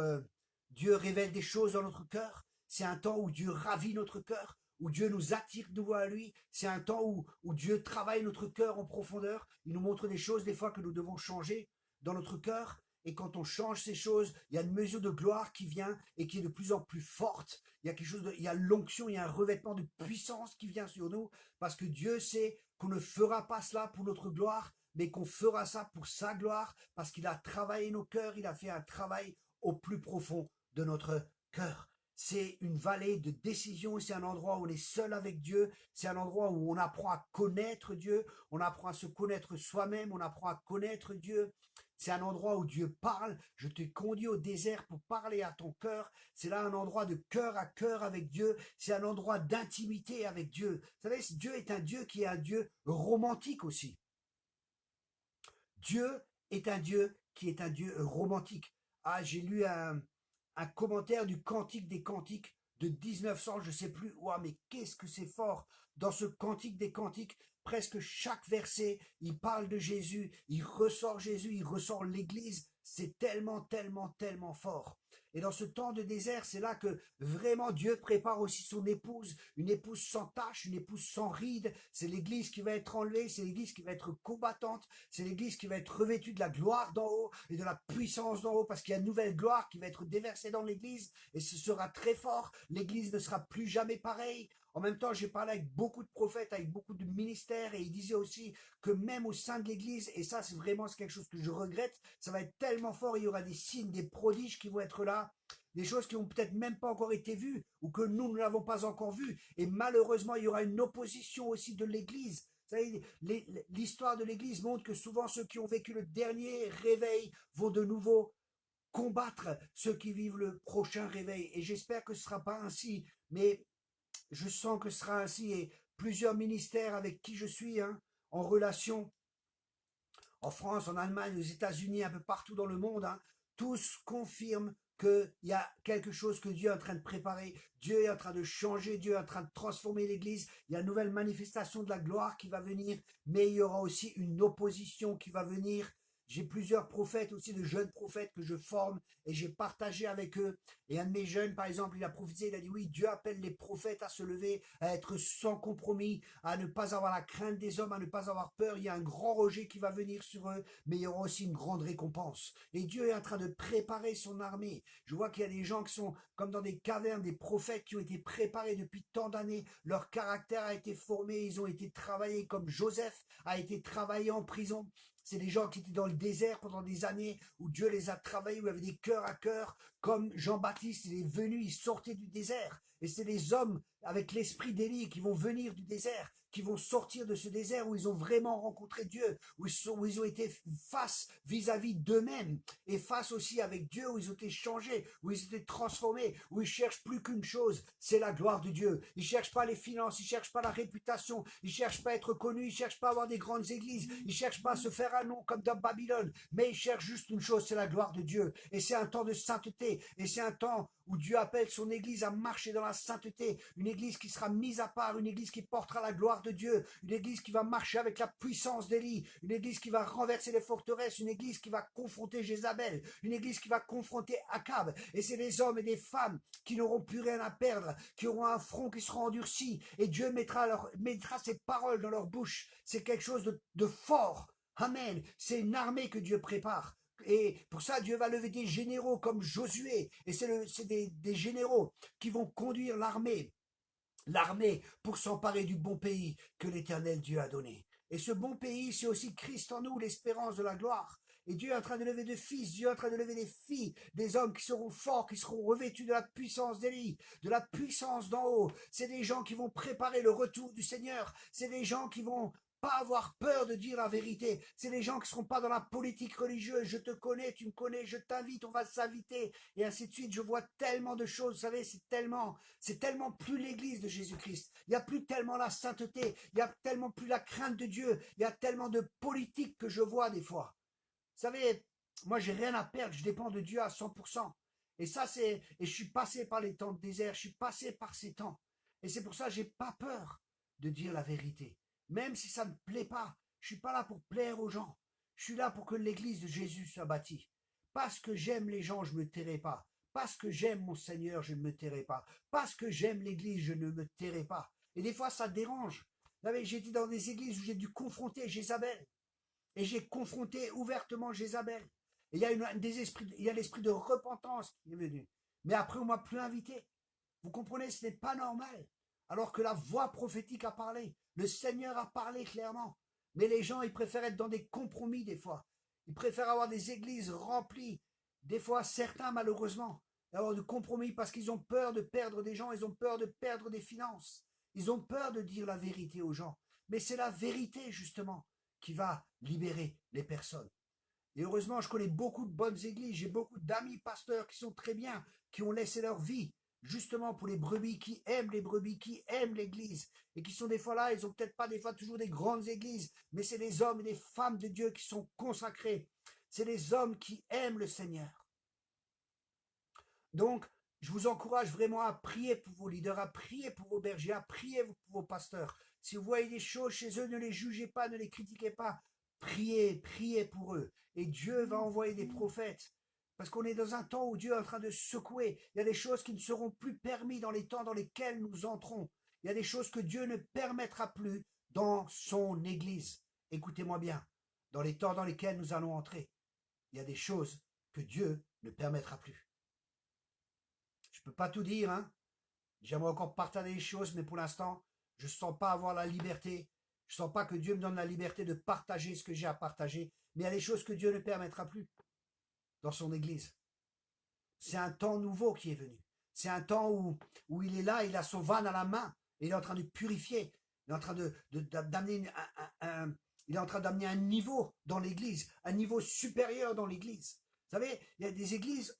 Dieu révèle des choses dans notre cœur. C'est un temps où Dieu ravit notre cœur, où Dieu nous attire de nouveau à lui. C'est un temps où Dieu travaille notre cœur en profondeur. Il nous montre des choses des fois que nous devons changer dans notre cœur. Et quand on change ces choses, il y a une mesure de gloire qui vient et qui est de plus en plus forte. Il y a quelque chose il y a l'onction, il y a un revêtement de puissance qui vient sur nous parce que Dieu sait qu'on ne fera pas cela pour notre gloire, mais qu'on fera ça pour sa gloire parce qu'il a travaillé nos cœurs, il a fait un travail au plus profond de notre cœur. C'est une vallée de décision, c'est un endroit où on est seul avec Dieu, c'est un endroit où on apprend à connaître Dieu, on apprend à se connaître soi-même, on apprend à connaître Dieu. C'est un endroit où Dieu parle. Je te conduis au désert pour parler à ton cœur. C'est là un endroit de cœur à cœur avec Dieu. C'est un endroit d'intimité avec Dieu. Vous savez, Dieu est un Dieu qui est un Dieu romantique aussi. Dieu est un Dieu qui est un Dieu romantique. Ah, j'ai lu un commentaire du Cantique des Cantiques de 1900, je ne sais plus. Ouah, mais qu'est-ce que c'est fort. Dans ce Cantique des Cantiques, presque chaque verset, il parle de Jésus, il ressort Jésus, il ressort l'Église. C'est tellement, tellement, tellement fort. Et dans ce temps de désert, c'est là que vraiment Dieu prépare aussi son épouse, une épouse sans tache, une épouse sans ride. C'est l'Église qui va être enlevée, c'est l'Église qui va être combattante, c'est l'Église qui va être revêtue de la gloire d'en haut et de la puissance d'en haut, parce qu'il y a une nouvelle gloire qui va être déversée dans l'Église, et ce sera très fort. L'Église ne sera plus jamais pareille. En même temps, j'ai parlé avec beaucoup de prophètes, avec beaucoup de ministères, et ils disaient aussi que même au sein de l'Église, et ça c'est vraiment quelque chose que je regrette, ça va être tellement fort, il y aura des signes, des prodiges qui vont être là, des choses qui n'ont peut-être même pas encore été vues, ou que nous ne l'avons pas encore vues, et malheureusement il y aura une opposition aussi de l'Église. Vous savez, l'histoire de l'Église montre que souvent ceux qui ont vécu le dernier réveil vont de nouveau combattre ceux qui vivent le prochain réveil, et j'espère que ce ne sera pas ainsi, mais je sens que ce sera ainsi, et plusieurs ministères avec qui je suis en relation, en France, en Allemagne, aux États-Unis, un peu partout dans le monde, tous confirment qu'il y a quelque chose que Dieu est en train de préparer. Dieu est en train de changer, Dieu est en train de transformer l'Église. Il y a une nouvelle manifestation de la gloire qui va venir, mais il y aura aussi une opposition qui va venir. J'ai plusieurs prophètes aussi, de jeunes prophètes que je forme et j'ai partagé avec eux. Et un de mes jeunes, par exemple, il a prophétisé, il a dit oui, Dieu appelle les prophètes à se lever, à être sans compromis, à ne pas avoir la crainte des hommes, à ne pas avoir peur. Il y a un grand rejet qui va venir sur eux, mais il y aura aussi une grande récompense. Et Dieu est en train de préparer son armée. Je vois qu'il y a des gens qui sont comme dans des cavernes, des prophètes qui ont été préparés depuis tant d'années. Leur caractère a été formé, ils ont été travaillés comme Joseph a été travaillé en prison. C'est des gens qui étaient dans le désert pendant des années, où Dieu les a travaillés, où il y avait des cœurs à cœur, comme Jean-Baptiste, il est venu, il sortait du désert. Et c'est des hommes avec l'esprit d'Élie qui vont venir du désert, qui vont sortir de ce désert où ils ont vraiment rencontré Dieu, où ils ont été face vis-à-vis d'eux-mêmes et face aussi avec Dieu, où ils ont été changés, où ils ont été transformés, où ils cherchent plus qu'une chose, c'est la gloire de Dieu. Ils cherchent pas les finances, ils cherchent pas la réputation, ils cherchent pas à être connus, ils cherchent pas à avoir des grandes églises, ils cherchent pas à se faire un nom comme dans Babylone, mais ils cherchent juste une chose, c'est la gloire de Dieu. Et c'est un temps de sainteté, et c'est un temps où Dieu appelle son église à marcher dans la sainteté, une église qui sera mise à part, une église qui portera la gloire de Dieu, une église qui va marcher avec la puissance d'Élie, une église qui va renverser les forteresses, une église qui va confronter Jézabel, une église qui va confronter Akab. Et c'est des hommes et des femmes qui n'auront plus rien à perdre, qui auront un front qui sera endurci, et Dieu mettra ses paroles dans leur bouche. C'est quelque chose de fort. Amen. C'est une armée que Dieu prépare. Et pour ça, Dieu va lever des généraux comme Josué. Et c'est des généraux qui vont conduire l'armée pour s'emparer du bon pays que l'Éternel Dieu a donné. Et ce bon pays, c'est aussi Christ en nous, l'espérance de la gloire. Et Dieu est en train de lever des fils, Dieu est en train de lever des filles, des hommes qui seront forts, qui seront revêtus de la puissance d'Élie, de la puissance d'en haut. C'est des gens qui vont préparer le retour du Seigneur. C'est des gens qui vont pas avoir peur de dire la vérité. C'est les gens qui ne seront pas dans la politique religieuse. Je te connais, tu me connais, je t'invite, on va s'inviter. Et ainsi de suite. Je vois tellement de choses. Vous savez, c'est tellement plus l'église de Jésus-Christ. Il n'y a plus tellement la sainteté. Il n'y a tellement plus la crainte de Dieu. Il y a tellement de politique que je vois des fois. Vous savez, moi, j'ai rien à perdre. Je dépends de Dieu à 100%. Et et je suis passé par les temps de désert. Je suis passé par ces temps. Et c'est pour ça que j'ai pas peur de dire la vérité. Même si ça ne me plaît pas, je suis pas là pour plaire aux gens. Je suis là pour que l'église de Jésus soit bâtie. Parce que j'aime les gens, je ne me tairai pas. Parce que j'aime mon Seigneur, je ne me tairai pas. Parce que j'aime l'église, je ne me tairai pas. Et des fois, ça dérange. Vous savez, j'ai été dans des églises où j'ai dû confronter Jézabel. Et j'ai confronté ouvertement Jézabel. Et il y a il y a l'esprit de repentance qui est venu. Mais après, on m'a plus invité. Vous comprenez, ce n'est pas normal. Alors que la voix prophétique a parlé. Le Seigneur a parlé clairement. Mais les gens, ils préfèrent être dans des compromis des fois. Ils préfèrent avoir des églises remplies. Des fois, certains, malheureusement, d'avoir de compromis parce qu'ils ont peur de perdre des gens, ils ont peur de perdre des finances. Ils ont peur de dire la vérité aux gens. Mais c'est la vérité, justement, qui va libérer les personnes. Et heureusement, je connais beaucoup de bonnes églises, j'ai beaucoup d'amis pasteurs qui sont très bien, qui ont laissé leur vie, justement pour les brebis qui aiment les brebis, qui aiment l'église, et qui sont des fois là, ils ont peut-être pas des fois toujours des grandes églises, mais c'est des hommes et des femmes de Dieu qui sont consacrés. C'est des hommes qui aiment le Seigneur. Donc, je vous encourage vraiment à prier pour vos leaders, à prier pour vos bergers, à prier pour vos pasteurs. Si vous voyez des choses chez eux, ne les jugez pas, ne les critiquez pas. Priez, priez pour eux. Et Dieu va envoyer des prophètes. Parce qu'on est dans un temps où Dieu est en train de secouer. Il y a des choses qui ne seront plus permises dans les temps dans lesquels nous entrons. Il y a des choses que Dieu ne permettra plus dans son Église. Écoutez-moi bien. Dans les temps dans lesquels nous allons entrer, il y a des choses que Dieu ne permettra plus. Je ne peux pas tout dire, hein. J'aimerais encore partager les choses, mais pour l'instant, je ne sens pas avoir la liberté. Je ne sens pas que Dieu me donne la liberté de partager ce que j'ai à partager. Mais il y a des choses que Dieu ne permettra plus dans son Église. C'est un temps nouveau qui est venu. C'est un temps où il est là, il a son van à la main, et il est en train de purifier. Il est en train d'amener il est en train d'amener un niveau dans l'Église, un niveau supérieur dans l'Église. Vous savez, il y a des églises,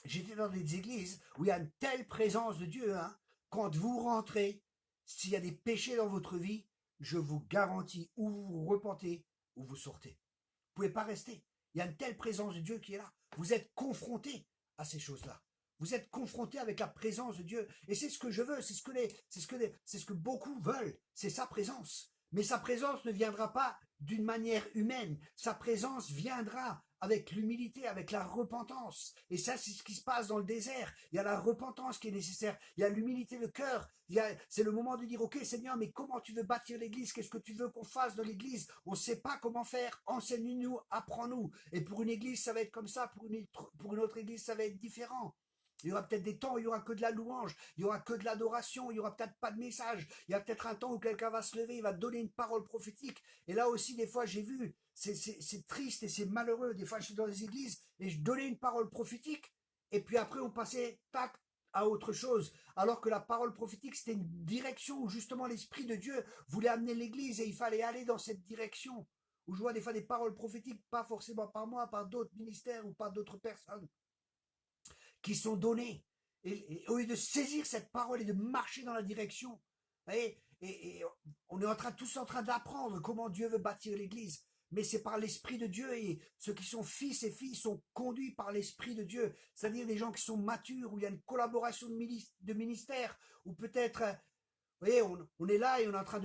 j'étais dans des églises où il y a une telle présence de Dieu, hein, quand vous rentrez, s'il y a des péchés dans votre vie, je vous garantis, ou vous vous repentez, ou vous sortez. Vous ne pouvez pas rester. Il y a une telle présence de Dieu qui est là. Vous êtes confrontés à ces choses-là. Vous êtes confrontés avec la présence de Dieu. Et c'est ce que je veux, c'est ce que beaucoup veulent, c'est sa présence. Mais sa présence ne viendra pas d'une manière humaine. Sa présence viendra avec l'humilité, avec la repentance. Et ça, c'est ce qui se passe dans le désert. Il y a la repentance qui est nécessaire. Il y a l'humilité de cœur. C'est le moment de dire, ok Seigneur, mais comment tu veux bâtir l'église? Qu'est-ce que tu veux qu'on fasse dans l'église? On ne sait pas comment faire. Enseigne-nous, apprends-nous. Et pour une église, ça va être comme ça. Pour une autre église, ça va être différent. Il y aura peut-être des temps où il n'y aura que de la louange, il n'y aura que de l'adoration, il n'y aura peut-être pas de message. Il y a peut-être un temps où quelqu'un va se lever, il va donner une parole prophétique. Et là aussi, des fois, j'ai vu, c'est triste et c'est malheureux. Des fois, je suis dans des églises et je donnais une parole prophétique. Et puis après, on passait, tac, à autre chose. Alors que la parole prophétique, c'était une direction où justement l'Esprit de Dieu voulait amener l'Église et il fallait aller dans cette direction. Où je vois des fois des paroles prophétiques, pas forcément par moi, par d'autres ministères ou par d'autres personnes qui sont données. Et au lieu de saisir cette parole et de marcher dans la direction, vous voyez, et on est tous en train d'apprendre comment Dieu veut bâtir l'Église. Mais c'est par l'Esprit de Dieu et ceux qui sont fils et filles sont conduits par l'Esprit de Dieu. C'est-à-dire des gens qui sont matures, où il y a une collaboration de ministère, ou peut-être, vous voyez, on est là et on est en train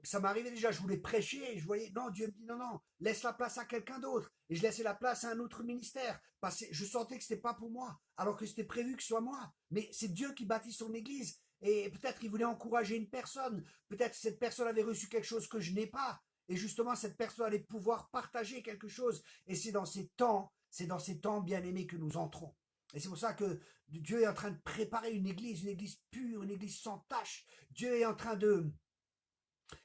ça m'arrivait déjà, je voulais prêcher et je voyais, non, Dieu me dit non, non, laisse la place à quelqu'un d'autre. Et je laissais la place à un autre ministère. Parce que je sentais que c'était pas pour moi, alors que c'était prévu que ce soit moi. Mais c'est Dieu qui bâtit son église. Et peut-être qu'il voulait encourager une personne. Peut-être cette personne avait reçu quelque chose que je n'ai pas. Et justement, cette personne allait pouvoir partager quelque chose. Et c'est dans ces temps bien aimés que nous entrons. Et c'est pour ça que Dieu est en train de préparer une église pure, une église sans tache. Dieu est en train de,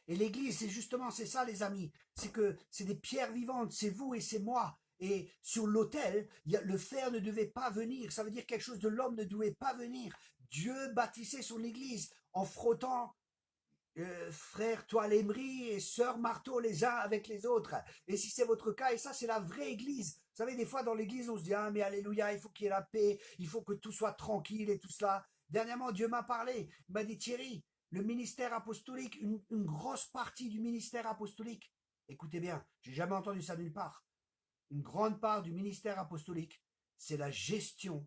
et l'église, c'est justement, c'est ça les amis, c'est que c'est des pierres vivantes, c'est vous et c'est moi. Et sur l'autel, le fer ne devait pas venir, ça veut dire quelque chose de l'homme ne devait pas venir. Dieu bâtissait son église en frottant frère toile émery et sœur marteau les uns avec les autres. Et si c'est votre cas, et ça c'est la vraie église. Vous savez, des fois dans l'église, on se dit, ah mais alléluia, il faut qu'il y ait la paix, il faut que tout soit tranquille et tout cela. Dernièrement, Dieu m'a parlé, il m'a dit, Thierry, le ministère apostolique, une grosse partie du ministère apostolique, écoutez bien, j'ai jamais entendu ça nulle part, une grande part du ministère apostolique, c'est la gestion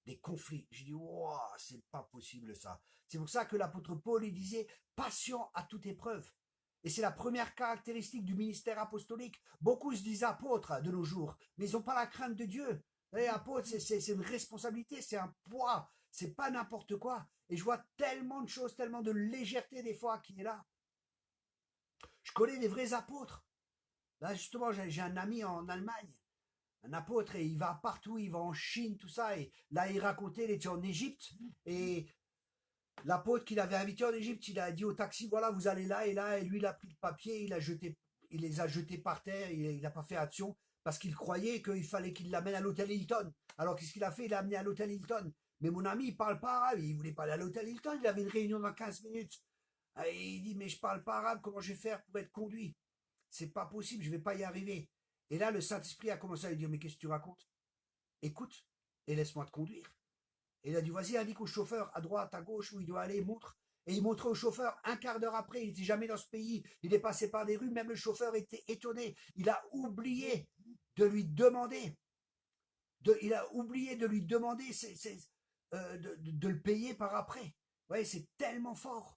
des conflits. J'ai dit, wow, c'est pas possible ça. C'est pour ça que l'apôtre Paul, il disait, patient à toute épreuve. Et c'est la première caractéristique du ministère apostolique. Beaucoup se disent apôtres de nos jours, mais ils n'ont pas la crainte de Dieu. Et apôtre, c'est une responsabilité, c'est un poids, c'est pas n'importe quoi. Et je vois tellement de choses, tellement de légèreté des fois qui est là. Je connais des vrais apôtres. Là, justement, j'ai un ami en Allemagne, un apôtre, et il va partout, il va en Chine, tout ça, et là, il racontait, il était en Égypte, et l'apôtre qu'il avait invité en Égypte, il a dit au taxi, voilà, vous allez là, et lui, il a pris le papier, il les a jetés par terre, il n'a pas fait action, parce qu'il croyait qu'il fallait qu'il l'amène à l'hôtel Hilton. Alors, qu'est-ce qu'il a fait? Il l'a amené à l'hôtel Hilton. Mais mon ami, il parle pas arabe, il voulait pas aller à l'hôtel Hilton, il avait une réunion dans 15 minutes. Et il dit, mais je parle pas arabe, comment je vais faire pour être conduit? C'est pas possible, je vais pas y arriver. Et là, le Saint-Esprit a commencé à lui dire, mais qu'est-ce que tu racontes? Écoute et laisse-moi te conduire. Et il a dit, vas-y, indique au chauffeur à droite, à gauche, où il doit aller, montre. Et il montrait au chauffeur un quart d'heure après, il n'était jamais dans ce pays, il est passé par des rues, même le chauffeur était étonné. Il a oublié de lui demander, il a oublié de lui demander de le payer par après. Vous voyez, c'est tellement fort.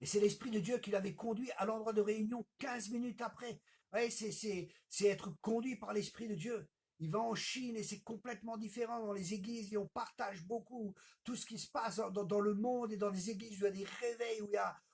Et c'est l'Esprit de Dieu qui l'avait conduit à l'endroit de réunion 15 minutes après. Ouais, c'est être conduit par l'Esprit de Dieu. Il va en Chine et c'est complètement différent dans les églises et on partage beaucoup tout ce qui se passe dans le monde et dans les églises où il y a des réveils,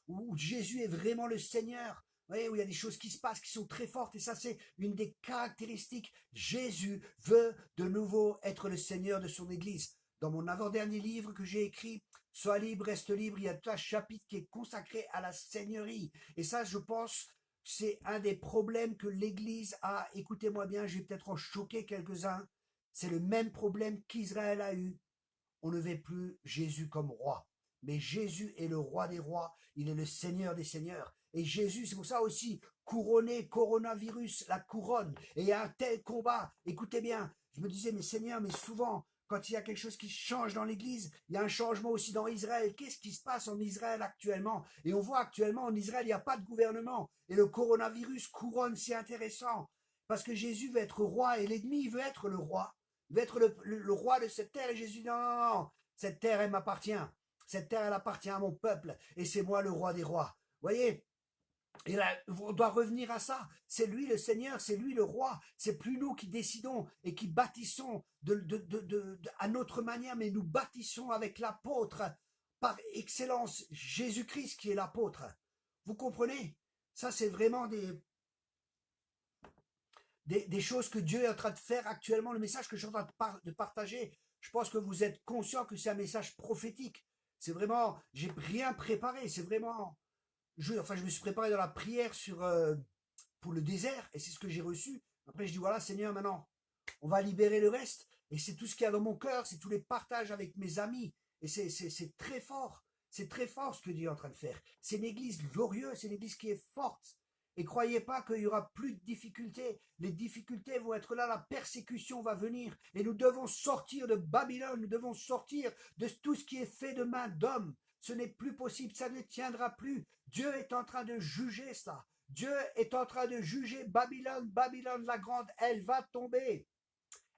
où Jésus est vraiment le Seigneur. Ouais, où il y a des choses qui se passent qui sont très fortes et ça c'est une des caractéristiques. Jésus veut de nouveau être le Seigneur de son église. Dans mon avant-dernier livre que j'ai écrit, Sois libre, reste libre, il y a tout un chapitre qui est consacré à la seigneurie. Et ça, je pense, c'est un des problèmes que l'Église a. Écoutez-moi bien, je vais peut-être en choquer quelques-uns. C'est le même problème qu'Israël a eu. On ne veut plus Jésus comme roi. Mais Jésus est le roi des rois, il est le Seigneur des seigneurs. Et Jésus, c'est pour ça aussi, couronné, coronavirus, la couronne. Et il y a un tel combat. Écoutez bien, je me disais, mais Seigneur, mais souvent, quand il y a quelque chose qui change dans l'Église, il y a un changement aussi dans Israël. Qu'est-ce qui se passe en Israël actuellement? Et on voit actuellement en Israël, il n'y a pas de gouvernement. Et le coronavirus couronne, c'est intéressant. Parce que Jésus veut être roi et l'ennemi veut être le roi. Il veut être le roi de cette terre. Et Jésus dit, non, non, non, cette terre, elle m'appartient. Cette terre, elle appartient à mon peuple. Et c'est moi le roi des rois. Vous voyez? Et là, on doit revenir à ça. C'est lui le Seigneur, c'est lui le roi. C'est plus nous qui décidons et qui bâtissons à notre manière, mais nous bâtissons avec l'apôtre par excellence, Jésus-Christ qui est l'apôtre. Vous comprenez? Ça, c'est vraiment des choses que Dieu est en train de faire actuellement. Le message que je suis en train de partager, je pense que vous êtes conscient que c'est un message prophétique. C'est vraiment, j'ai rien préparé, c'est vraiment je me suis préparé dans la prière pour le désert, et c'est ce que j'ai reçu. Après, je dis, voilà, Seigneur, maintenant, on va libérer le reste. Et c'est tout ce qu'il y a dans mon cœur, c'est tous les partages avec mes amis. Et c'est très fort. C'est très fort ce que Dieu est en train de faire. C'est une église glorieuse, c'est une église qui est forte. Et croyez pas qu'il y aura plus de difficultés. Les difficultés vont être là, la persécution va venir. Et nous devons sortir de Babylone, nous devons sortir de tout ce qui est fait de main d'homme. Ce n'est plus possible, ça ne tiendra plus. Dieu est en train de juger cela. Dieu est en train de juger Babylone, Babylone la grande, elle va tomber.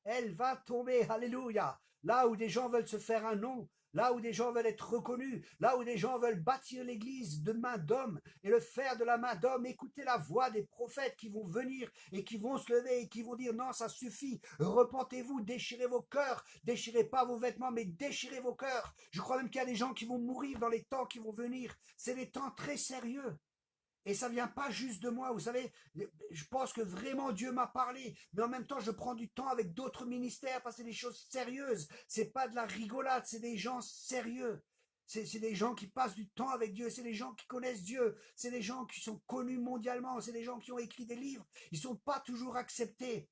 Elle va tomber, alléluia. Là où des gens veulent se faire un nom, là où des gens veulent être reconnus, là où des gens veulent bâtir l'église de main d'homme et le faire de la main d'homme, écoutez la voix des prophètes qui vont venir et qui vont se lever et qui vont dire non, ça suffit, repentez-vous, déchirez vos cœurs, déchirez pas vos vêtements, mais déchirez vos cœurs. Je crois même qu'il y a des gens qui vont mourir dans les temps qui vont venir. C'est des temps très sérieux. Et ça vient pas juste de moi, vous savez, je pense que vraiment Dieu m'a parlé, mais en même temps je prends du temps avec d'autres ministères parce que c'est des choses sérieuses, c'est pas de la rigolade, c'est des gens sérieux. C'est des gens qui passent du temps avec Dieu, c'est des gens qui connaissent Dieu, c'est des gens qui sont connus mondialement, c'est des gens qui ont écrit des livres, ils sont pas toujours acceptés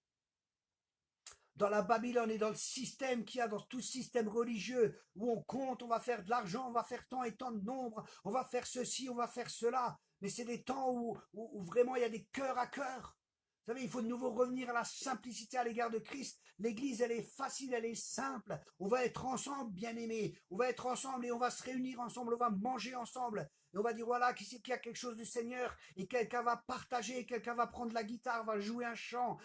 dans la Babylone et dans le système qu'il y a, dans tout système religieux, où on compte, on va faire de l'argent, on va faire tant et tant de nombres, on va faire ceci, on va faire cela. Mais c'est des temps où vraiment il y a des cœurs à cœur. Vous savez, il faut de nouveau revenir à la simplicité à l'égard de Christ. L'église, elle est facile, elle est simple. On va être ensemble, bien-aimés. On va être ensemble et on va se réunir ensemble, on va manger ensemble. Et on va dire, voilà, qui c'est qu'il y a quelque chose du Seigneur. Et quelqu'un va partager, quelqu'un va prendre la guitare, va jouer un chant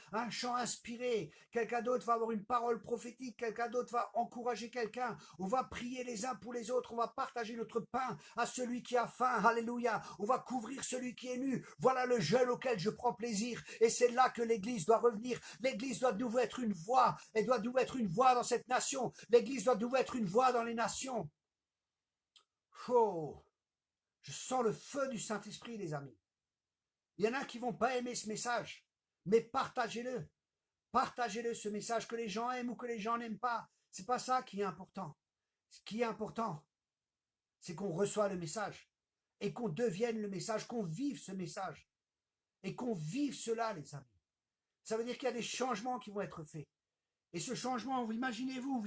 inspiré. Quelqu'un d'autre va avoir une parole prophétique, quelqu'un d'autre va encourager quelqu'un. On va prier les uns pour les autres, on va partager notre pain à celui qui a faim. Alléluia. On va couvrir celui qui est nu. Voilà le jeûne auquel je prends plaisir. Et c'est là que l'Église doit revenir. L'Église doit de nouveau être une voix. Elle doit de nouveau être une voix dans cette nation. L'Église doit de nouveau être une voix dans les nations. Oh, je sens le feu du Saint-Esprit, les amis. Il y en a qui vont pas aimer ce message, mais partagez-le. Partagez-le, ce message, que les gens aiment ou que les gens n'aiment pas. C'est pas ça qui est important. Ce qui est important, c'est qu'on reçoit le message et qu'on devienne le message, qu'on vive ce message et qu'on vive cela, les amis. Ça veut dire qu'il y a des changements qui vont être faits. Et ce changement, imaginez-vous,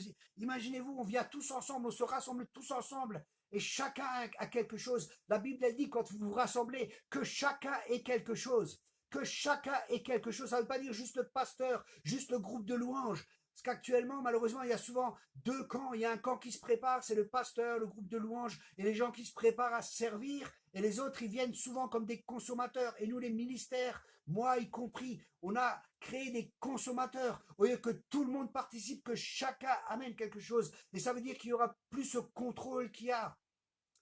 on vient tous ensemble, on se rassemble tous ensemble, et chacun a quelque chose. La Bible, elle dit, quand vous vous rassemblez, que chacun ait quelque chose. Que chacun ait quelque chose. Ça ne veut pas dire juste le pasteur, juste le groupe de louanges. Parce qu'actuellement, malheureusement, il y a souvent deux camps. Il y a un camp qui se prépare, c'est le pasteur, le groupe de louanges, et les gens qui se préparent à servir. Et les autres, ils viennent souvent comme des consommateurs. Et nous, les ministères, moi y compris, on a créé des consommateurs. Au lieu que tout le monde participe, que chacun amène quelque chose. Et ça veut dire qu'il y aura plus ce contrôle qu'il y a.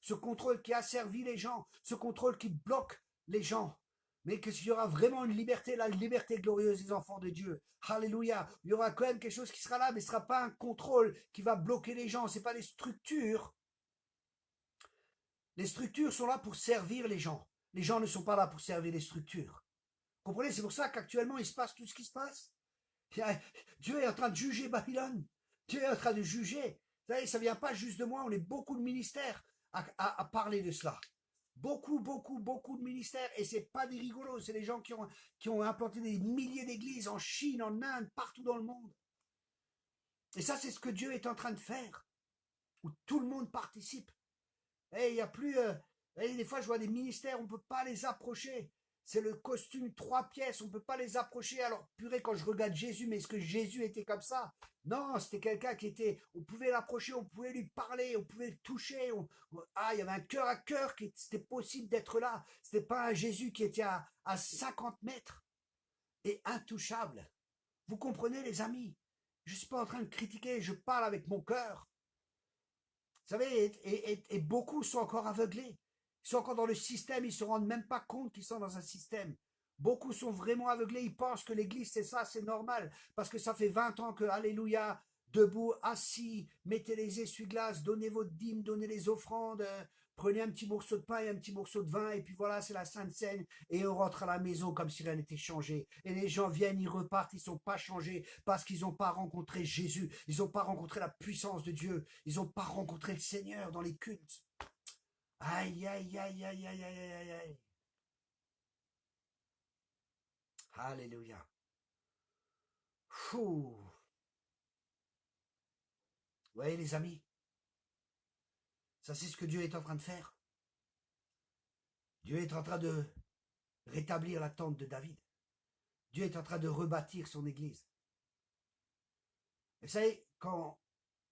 Ce contrôle qui asservit les gens. Ce contrôle qui bloque les gens. Mais qu'il y aura vraiment une liberté, la liberté glorieuse des enfants de Dieu. Alléluia. Il y aura quand même quelque chose qui sera là, mais ce ne sera pas un contrôle qui va bloquer les gens. Ce n'est pas des structures. Les structures sont là pour servir les gens. Les gens ne sont pas là pour servir les structures. Comprenez, c'est pour ça qu'actuellement il se passe tout ce qui se passe. Dieu est en train de juger Babylone. Dieu est en train de juger. Vous savez, ça ne vient pas juste de moi, on est beaucoup de ministères à parler de cela. Beaucoup, beaucoup, beaucoup de ministères. Et c'est pas des rigolos, c'est des gens qui ont implanté des milliers d'églises en Chine, en Inde, partout dans le monde. Et ça, c'est ce que Dieu est en train de faire, où tout le monde participe. Et il n'y a plus... des fois, je vois des ministères, on ne peut pas les approcher. C'est le costume 3 pièces, on ne peut pas les approcher. Alors, purée, quand je regarde Jésus, mais est-ce que Jésus était comme ça? Non, c'était quelqu'un qui était... On pouvait l'approcher, on pouvait lui parler, on pouvait le toucher. Il y avait un cœur à cœur, c'était possible d'être là. Ce n'était pas un Jésus qui était à 50 mètres et intouchable. Vous comprenez, les amis? Je ne suis pas en train de critiquer, je parle avec mon cœur. Vous savez, et beaucoup sont encore aveuglés. Ils sont encore dans le système, ils ne se rendent même pas compte qu'ils sont dans un système. Beaucoup sont vraiment aveuglés, ils pensent que l'église c'est ça, c'est normal. Parce que ça fait 20 ans que, alléluia, debout, assis, mettez les essuie-glaces, donnez votre dîme, donnez les offrandes, prenez un petit morceau de pain et un petit morceau de vin, et puis voilà, c'est la Sainte Seine, et on rentre à la maison comme si rien n'était changé. Et les gens viennent, ils repartent, ils ne sont pas changés parce qu'ils n'ont pas rencontré Jésus, ils n'ont pas rencontré la puissance de Dieu, ils n'ont pas rencontré le Seigneur dans les cultes. Aïe, aïe, aïe, aïe, aïe, aïe, aïe, aïe. Alléluia. Fou. Vous voyez les amis, ça c'est ce que Dieu est en train de faire. Dieu est en train de rétablir la tente de David. Dieu est en train de rebâtir son église. Et vous savez, quand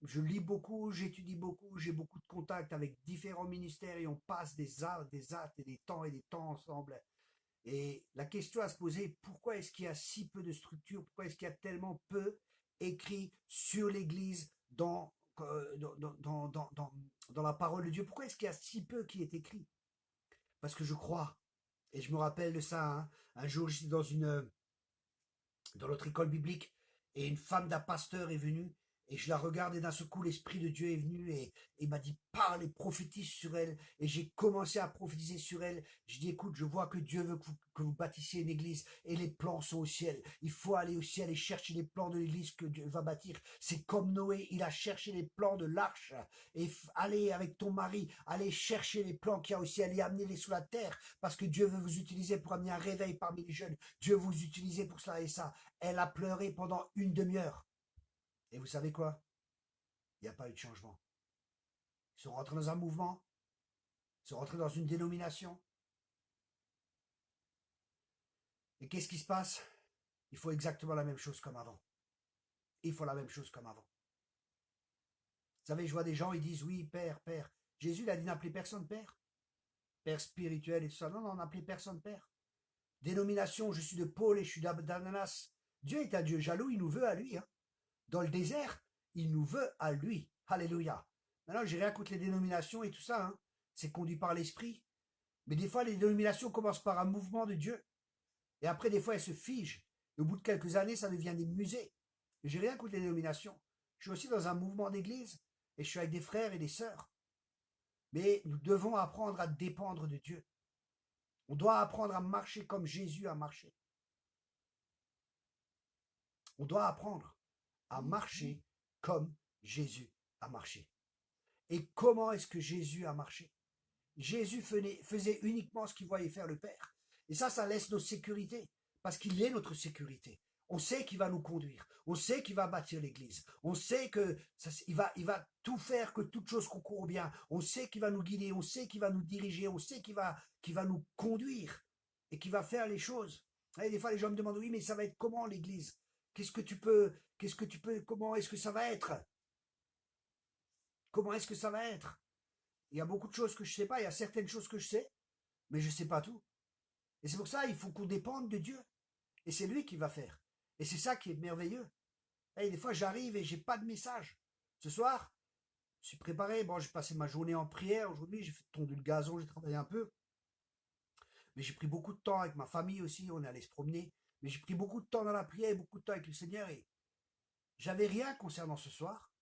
je lis beaucoup, j'étudie beaucoup, j'ai beaucoup de contacts avec différents ministères et on passe des actes et des temps ensemble. Et la question à se poser, pourquoi est-ce qu'il y a si peu de structure? Pourquoi est-ce qu'il y a tellement peu écrit sur l'église dans la parole de Dieu? Pourquoi est-ce qu'il y a si peu qui est écrit? Parce que je crois, et je me rappelle de ça, hein, un jour j'étais dans notre école biblique, et une femme d'un pasteur est venue, et je la regarde, et d'un seul coup, l'Esprit de Dieu est venu, et il m'a dit, parle et prophétise sur elle, et j'ai commencé à prophétiser sur elle. Je dis, écoute, je vois que Dieu veut que vous bâtissiez une église, et les plans sont au ciel. Il faut aller au ciel et chercher les plans de l'église que Dieu va bâtir. C'est comme Noé, il a cherché les plans de l'arche, et allez avec ton mari, allez chercher les plans qu'il y a au ciel, et amenez-les sous la terre, parce que Dieu veut vous utiliser pour amener un réveil parmi les jeunes. Dieu vous utilise pour cela et ça. Elle a pleuré pendant une demi-heure. Et vous savez quoi? Il n'y a pas eu de changement. Ils sont rentrés dans un mouvement, ils sont rentrés dans une dénomination. Et qu'est-ce qui se passe? Il faut exactement la même chose comme avant. Il faut la même chose comme avant. Vous savez, je vois des gens, ils disent, oui, Père, Père. Jésus, il a dit, n'appelez personne Père. Père spirituel et tout ça. Non, non, n'appelez personne Père. Dénomination, je suis de Paul et je suis d'Ananas. Dieu est un Dieu jaloux, il nous veut à lui. Hein. Dans le désert, il nous veut à lui. Alléluia. Maintenant, j'ai rien contre les dénominations et tout ça. Hein. C'est conduit par l'esprit. Mais des fois, les dénominations commencent par un mouvement de Dieu. Et après, des fois, elles se figent. Et au bout de quelques années, ça devient des musées. Et j'ai rien contre les dénominations. Je suis aussi dans un mouvement d'église. Et je suis avec des frères et des sœurs. Mais nous devons apprendre à dépendre de Dieu. On doit apprendre à marcher comme Jésus a marché. On doit apprendre à marcher comme Jésus a marché. Et comment est-ce que Jésus a marché? Jésus faisait uniquement ce qu'il voyait faire le Père. Et ça laisse nos sécurités, parce qu'il est notre sécurité. On sait qu'il va nous conduire, on sait qu'il va bâtir l'église, on sait qu'il va tout faire, que toute chose concourt bien, on sait qu'il va nous guider, on sait qu'il va nous diriger, on sait qu'il va nous conduire et qu'il va faire les choses. Et des fois, les gens me demandent, oui, mais ça va être comment l'église? Comment est-ce que ça va être? Comment est-ce que ça va être? Il y a beaucoup de choses que je ne sais pas, il y a certaines choses que je sais, mais je ne sais pas tout. Et c'est pour ça il faut qu'on dépende de Dieu. Et c'est lui qui va faire. Et c'est ça qui est merveilleux. Et des fois, j'arrive et j'ai pas de message. Ce soir, je suis préparé. Bon, j'ai passé ma journée en prière aujourd'hui. J'ai fait tondu le gazon, j'ai travaillé un peu. Mais j'ai pris beaucoup de temps avec ma famille aussi. On est allé se promener. Mais j'ai pris beaucoup de temps dans la prière et beaucoup de temps avec le Seigneur. Et j'avais rien concernant ce soir.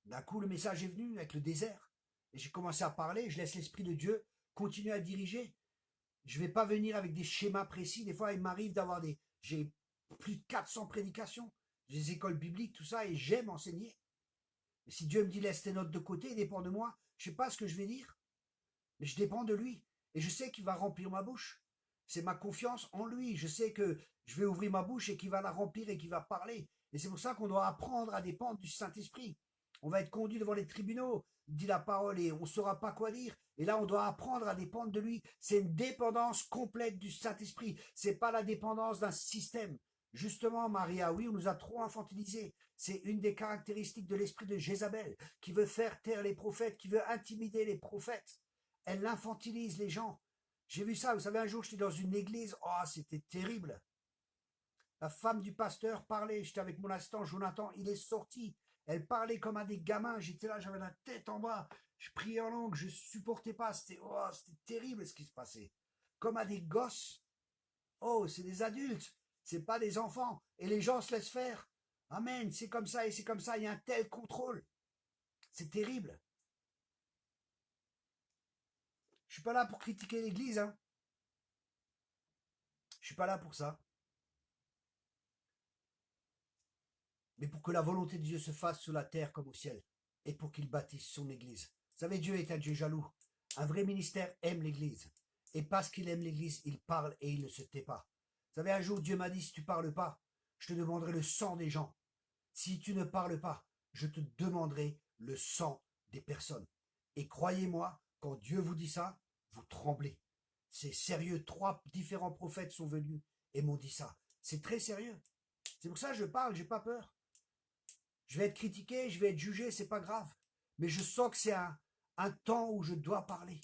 D'un coup, le message est venu avec le désert. Et j'ai commencé à parler. Je laisse l'Esprit de Dieu continuer à diriger. Je ne vais pas venir avec des schémas précis. Des fois, il m'arrive d'avoir j'ai plus de 400 prédications, des écoles bibliques, tout ça, et j'aime enseigner. Mais si Dieu me dit laisse tes notes de côté, il dépend de moi. Je ne sais pas ce que je vais dire, mais je dépends de lui. Et je sais qu'il va remplir ma bouche. C'est ma confiance en lui. Je sais que je vais ouvrir ma bouche et qu'il va la remplir et qu'il va parler. Et c'est pour ça qu'on doit apprendre à dépendre du Saint-Esprit. On va être conduit devant les tribunaux, dit la parole, et on ne saura pas quoi dire. Et là, on doit apprendre à dépendre de lui. C'est une dépendance complète du Saint-Esprit. C'est pas la dépendance d'un système. Justement, Maria, oui, on nous a trop infantilisés. C'est une des caractéristiques de l'esprit de Jézabel, qui veut faire taire les prophètes, qui veut intimider les prophètes. Elle infantilise les gens. J'ai vu ça, vous savez, un jour, j'étais dans une église, oh, c'était terrible. La femme du pasteur parlait, j'étais avec mon assistant Jonathan, il est sorti. Elle parlait comme à des gamins, j'étais là, j'avais la tête en bas, je priais en langue, je supportais pas, c'était terrible ce qui se passait. Comme à des gosses. Oh, c'est des adultes, c'est pas des enfants. Et les gens se laissent faire. Amen, c'est comme ça et c'est comme ça, il y a un tel contrôle. C'est terrible. Je suis pas là pour critiquer l'église, hein. Je suis pas là pour ça. Mais pour que la volonté de Dieu se fasse sur la terre comme au ciel, et pour qu'il bâtisse son Église. Vous savez, Dieu est un Dieu jaloux. Un vrai ministère aime l'Église. Et parce qu'il aime l'Église, il parle et il ne se tait pas. Vous savez, un jour, Dieu m'a dit, si tu ne parles pas, je te demanderai le sang des gens. Si tu ne parles pas, je te demanderai le sang des personnes. Et croyez-moi, quand Dieu vous dit ça, vous tremblez. C'est sérieux. 3 différents prophètes sont venus et m'ont dit ça. C'est très sérieux. C'est pour ça que je parle, j'ai pas peur. Je vais être critiqué, je vais être jugé, c'est pas grave. Mais je sens que c'est un temps où je dois parler.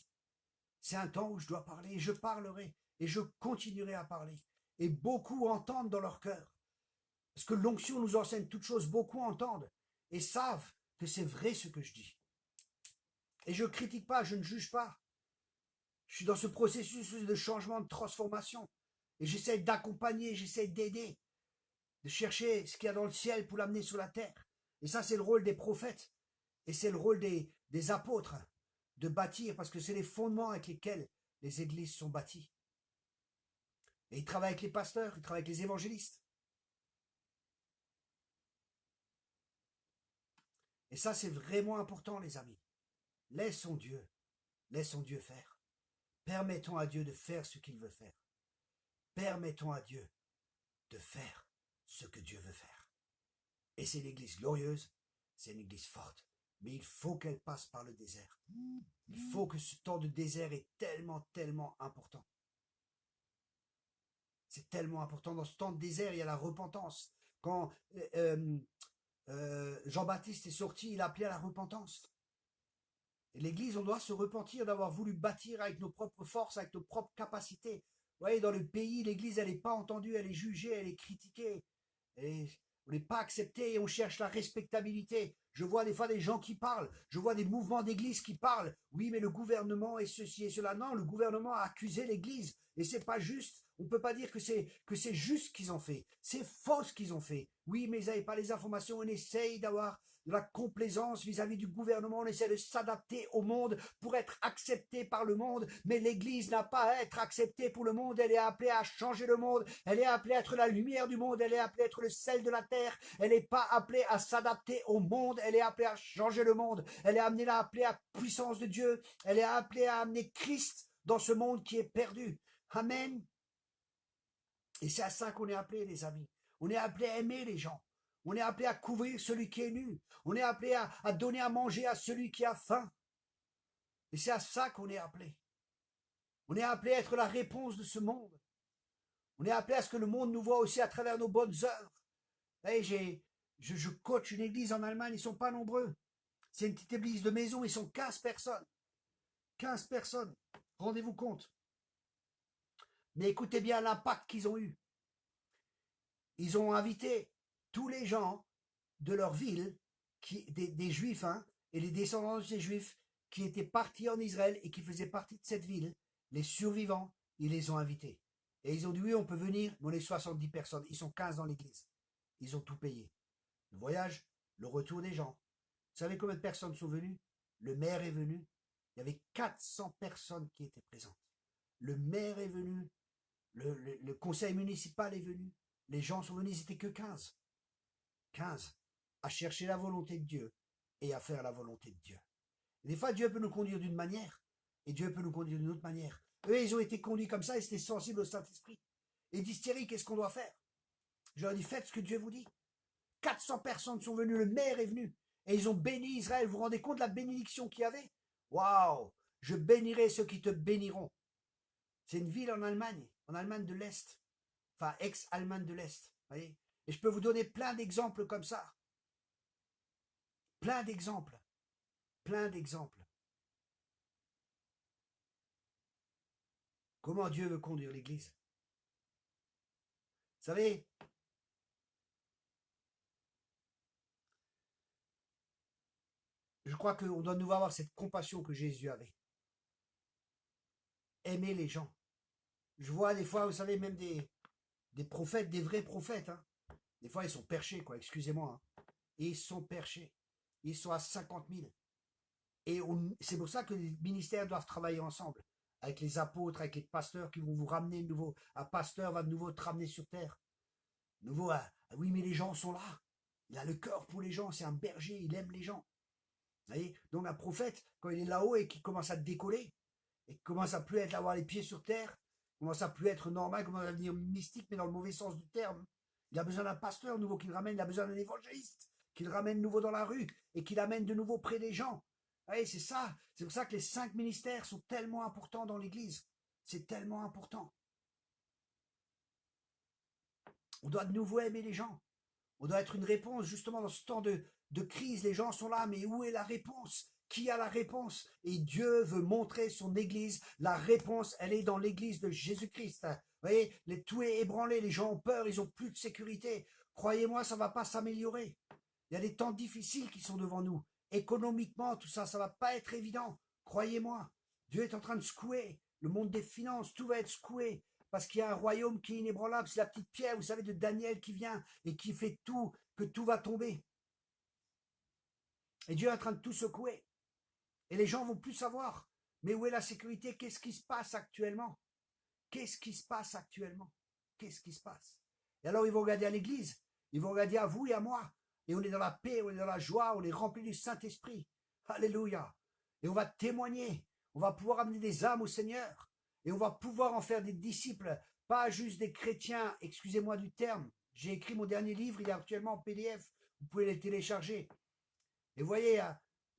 C'est un temps où je dois parler et je parlerai et je continuerai à parler. Et beaucoup entendent dans leur cœur. Parce que l'onction nous enseigne toutes choses, beaucoup entendent et savent que c'est vrai ce que je dis. Et je ne critique pas, je ne juge pas. Je suis dans ce processus de changement, de transformation. Et j'essaie d'accompagner, j'essaie d'aider, de chercher ce qu'il y a dans le ciel pour l'amener sur la terre. Et ça, c'est le rôle des prophètes. Et c'est le rôle des apôtres, de bâtir, parce que c'est les fondements avec lesquels les églises sont bâties. Et ils travaillent avec les pasteurs, ils travaillent avec les évangélistes. Et ça, c'est vraiment important, les amis. Laissons Dieu faire. Permettons à Dieu de faire ce qu'il veut faire. Permettons à Dieu de faire ce que Dieu veut faire. Et c'est une église glorieuse, c'est une église forte, mais il faut qu'elle passe par le désert. Il faut que ce temps de désert est tellement, tellement important. C'est tellement important. Dans ce temps de désert, il y a la repentance. Quand Jean-Baptiste est sorti, il a appelé à la repentance. Et l'Église, on doit se repentir d'avoir voulu bâtir avec nos propres forces, avec nos propres capacités. Vous voyez, dans le pays, l'Église, elle n'est pas entendue, elle est jugée, elle est critiquée. Et on n'est pas accepté et on cherche la respectabilité. Je vois des fois des gens qui parlent, je vois des mouvements d'église qui parlent. Oui, mais le gouvernement est ceci et cela. Non, le gouvernement a accusé l'église et c'est pas juste. On ne peut pas dire que c'est juste ce qu'ils ont fait. C'est faux ce qu'ils ont fait. Oui, mais ils n'avaient pas les informations. On essaye d'avoir de la complaisance vis-à-vis du gouvernement, on essaie de s'adapter au monde pour être accepté par le monde, mais l'Église n'a pas à être acceptée pour le monde, elle est appelée à changer le monde, elle est appelée à être la lumière du monde, elle est appelée à être le sel de la terre, elle n'est pas appelée à s'adapter au monde, elle est appelée à changer le monde, elle est appelée à la puissance de Dieu, elle est appelée à amener Christ dans ce monde qui est perdu. Amen. Et c'est à ça qu'on est appelé, les amis. On est appelé à aimer les gens. On est appelé à couvrir celui qui est nu. On est appelé à donner à manger à celui qui a faim. Et c'est à ça qu'on est appelé. On est appelé à être la réponse de ce monde. On est appelé à ce que le monde nous voit aussi à travers nos bonnes œuvres. Hey, je coach une église en Allemagne, ils ne sont pas nombreux. C'est une petite église de maison, ils sont 15 personnes. 15 personnes. Rendez-vous compte. Mais écoutez bien l'impact qu'ils ont eu. Ils ont invité tous les gens de leur ville, des juifs, hein, et les descendants de ces juifs qui étaient partis en Israël et qui faisaient partie de cette ville, les survivants, ils les ont invités. Et ils ont dit oui, on peut venir, mais on est 70 personnes. Ils sont 15 dans l'église. Ils ont tout payé. Le voyage, le retour des gens. Vous savez combien de personnes sont venues? Le maire est venu. Il y avait 400 personnes qui étaient présentes. Le maire est venu. Le conseil municipal est venu. Les gens sont venus, ils n'étaient que 15. 15. À chercher la volonté de Dieu et à faire la volonté de Dieu. Et des fois, Dieu peut nous conduire d'une manière et Dieu peut nous conduire d'une autre manière. Eux, ils ont été conduits comme ça, ils étaient sensibles au Saint-Esprit. Et ils disent, Thierry, qu'est-ce qu'on doit faire? Je leur dis, faites ce que Dieu vous dit. 400 personnes sont venues, le maire est venu. Et ils ont béni Israël. Vous vous rendez compte de la bénédiction qu'il y avait? Waouh! Je bénirai ceux qui te béniront. C'est une ville en Allemagne de l'Est. Enfin, ex-Allemagne de l'Est. Voyez? Et je peux vous donner plein d'exemples comme ça. Plein d'exemples. Plein d'exemples. Comment Dieu veut conduire l'Église? Vous savez, je crois qu'on doit nous avoir cette compassion que Jésus avait. Aimer les gens. Je vois des fois, vous savez, même des prophètes, des vrais prophètes. Hein. Des fois, ils sont perchés, quoi, excusez-moi. Hein. Ils sont perchés. Ils sont à 50 000. Et c'est pour ça que les ministères doivent travailler ensemble. Avec les apôtres, avec les pasteurs qui vont vous ramener de nouveau. Un pasteur va de nouveau te ramener sur terre. Nouveau, oui, mais les gens sont là. Il a le cœur pour les gens. C'est un berger. Il aime les gens. Vous voyez? Donc un prophète, quand il est là-haut et qu'il commence à décoller, et qu'il commence à plus être avoir les pieds sur terre, commence à plus être normal, commence à devenir mystique, mais dans le mauvais sens du terme, il a besoin d'un pasteur nouveau qui le ramène, il a besoin d'un évangéliste qu'il ramène de nouveau dans la rue et qu'il amène de nouveau près des gens. Oui, c'est ça. C'est pour ça que les 5 ministères sont tellement importants dans l'Église. C'est tellement important. On doit de nouveau aimer les gens. On doit être une réponse, justement, dans ce temps de crise. Les gens sont là, mais où est la réponse? Qui a la réponse? Et Dieu veut montrer son Église. La réponse, elle est dans l'Église de Jésus-Christ. Vous voyez, tout est ébranlé, les gens ont peur, ils n'ont plus de sécurité. Croyez-moi, ça ne va pas s'améliorer. Il y a des temps difficiles qui sont devant nous. Économiquement, tout ça, ça ne va pas être évident. Croyez-moi, Dieu est en train de secouer. Le monde des finances, tout va être secoué. Parce qu'il y a un royaume qui est inébranlable. C'est la petite pierre, vous savez, de Daniel qui vient et qui fait tout, que tout va tomber. Et Dieu est en train de tout secouer. Et les gens vont plus savoir. Mais où est la sécurité? Qu'est-ce qui se passe actuellement? Qu'est-ce qui se passe actuellement? Qu'est-ce qui se passe? Et alors ils vont regarder à l'église. Ils vont regarder à vous et à moi. Et on est dans la paix, on est dans la joie, on est rempli du Saint-Esprit. Alléluia. Et on va témoigner. On va pouvoir amener des âmes au Seigneur. Et on va pouvoir en faire des disciples, pas juste des chrétiens, excusez-moi du terme. J'ai écrit mon dernier livre, il est actuellement en PDF. Vous pouvez le télécharger. Et vous voyez,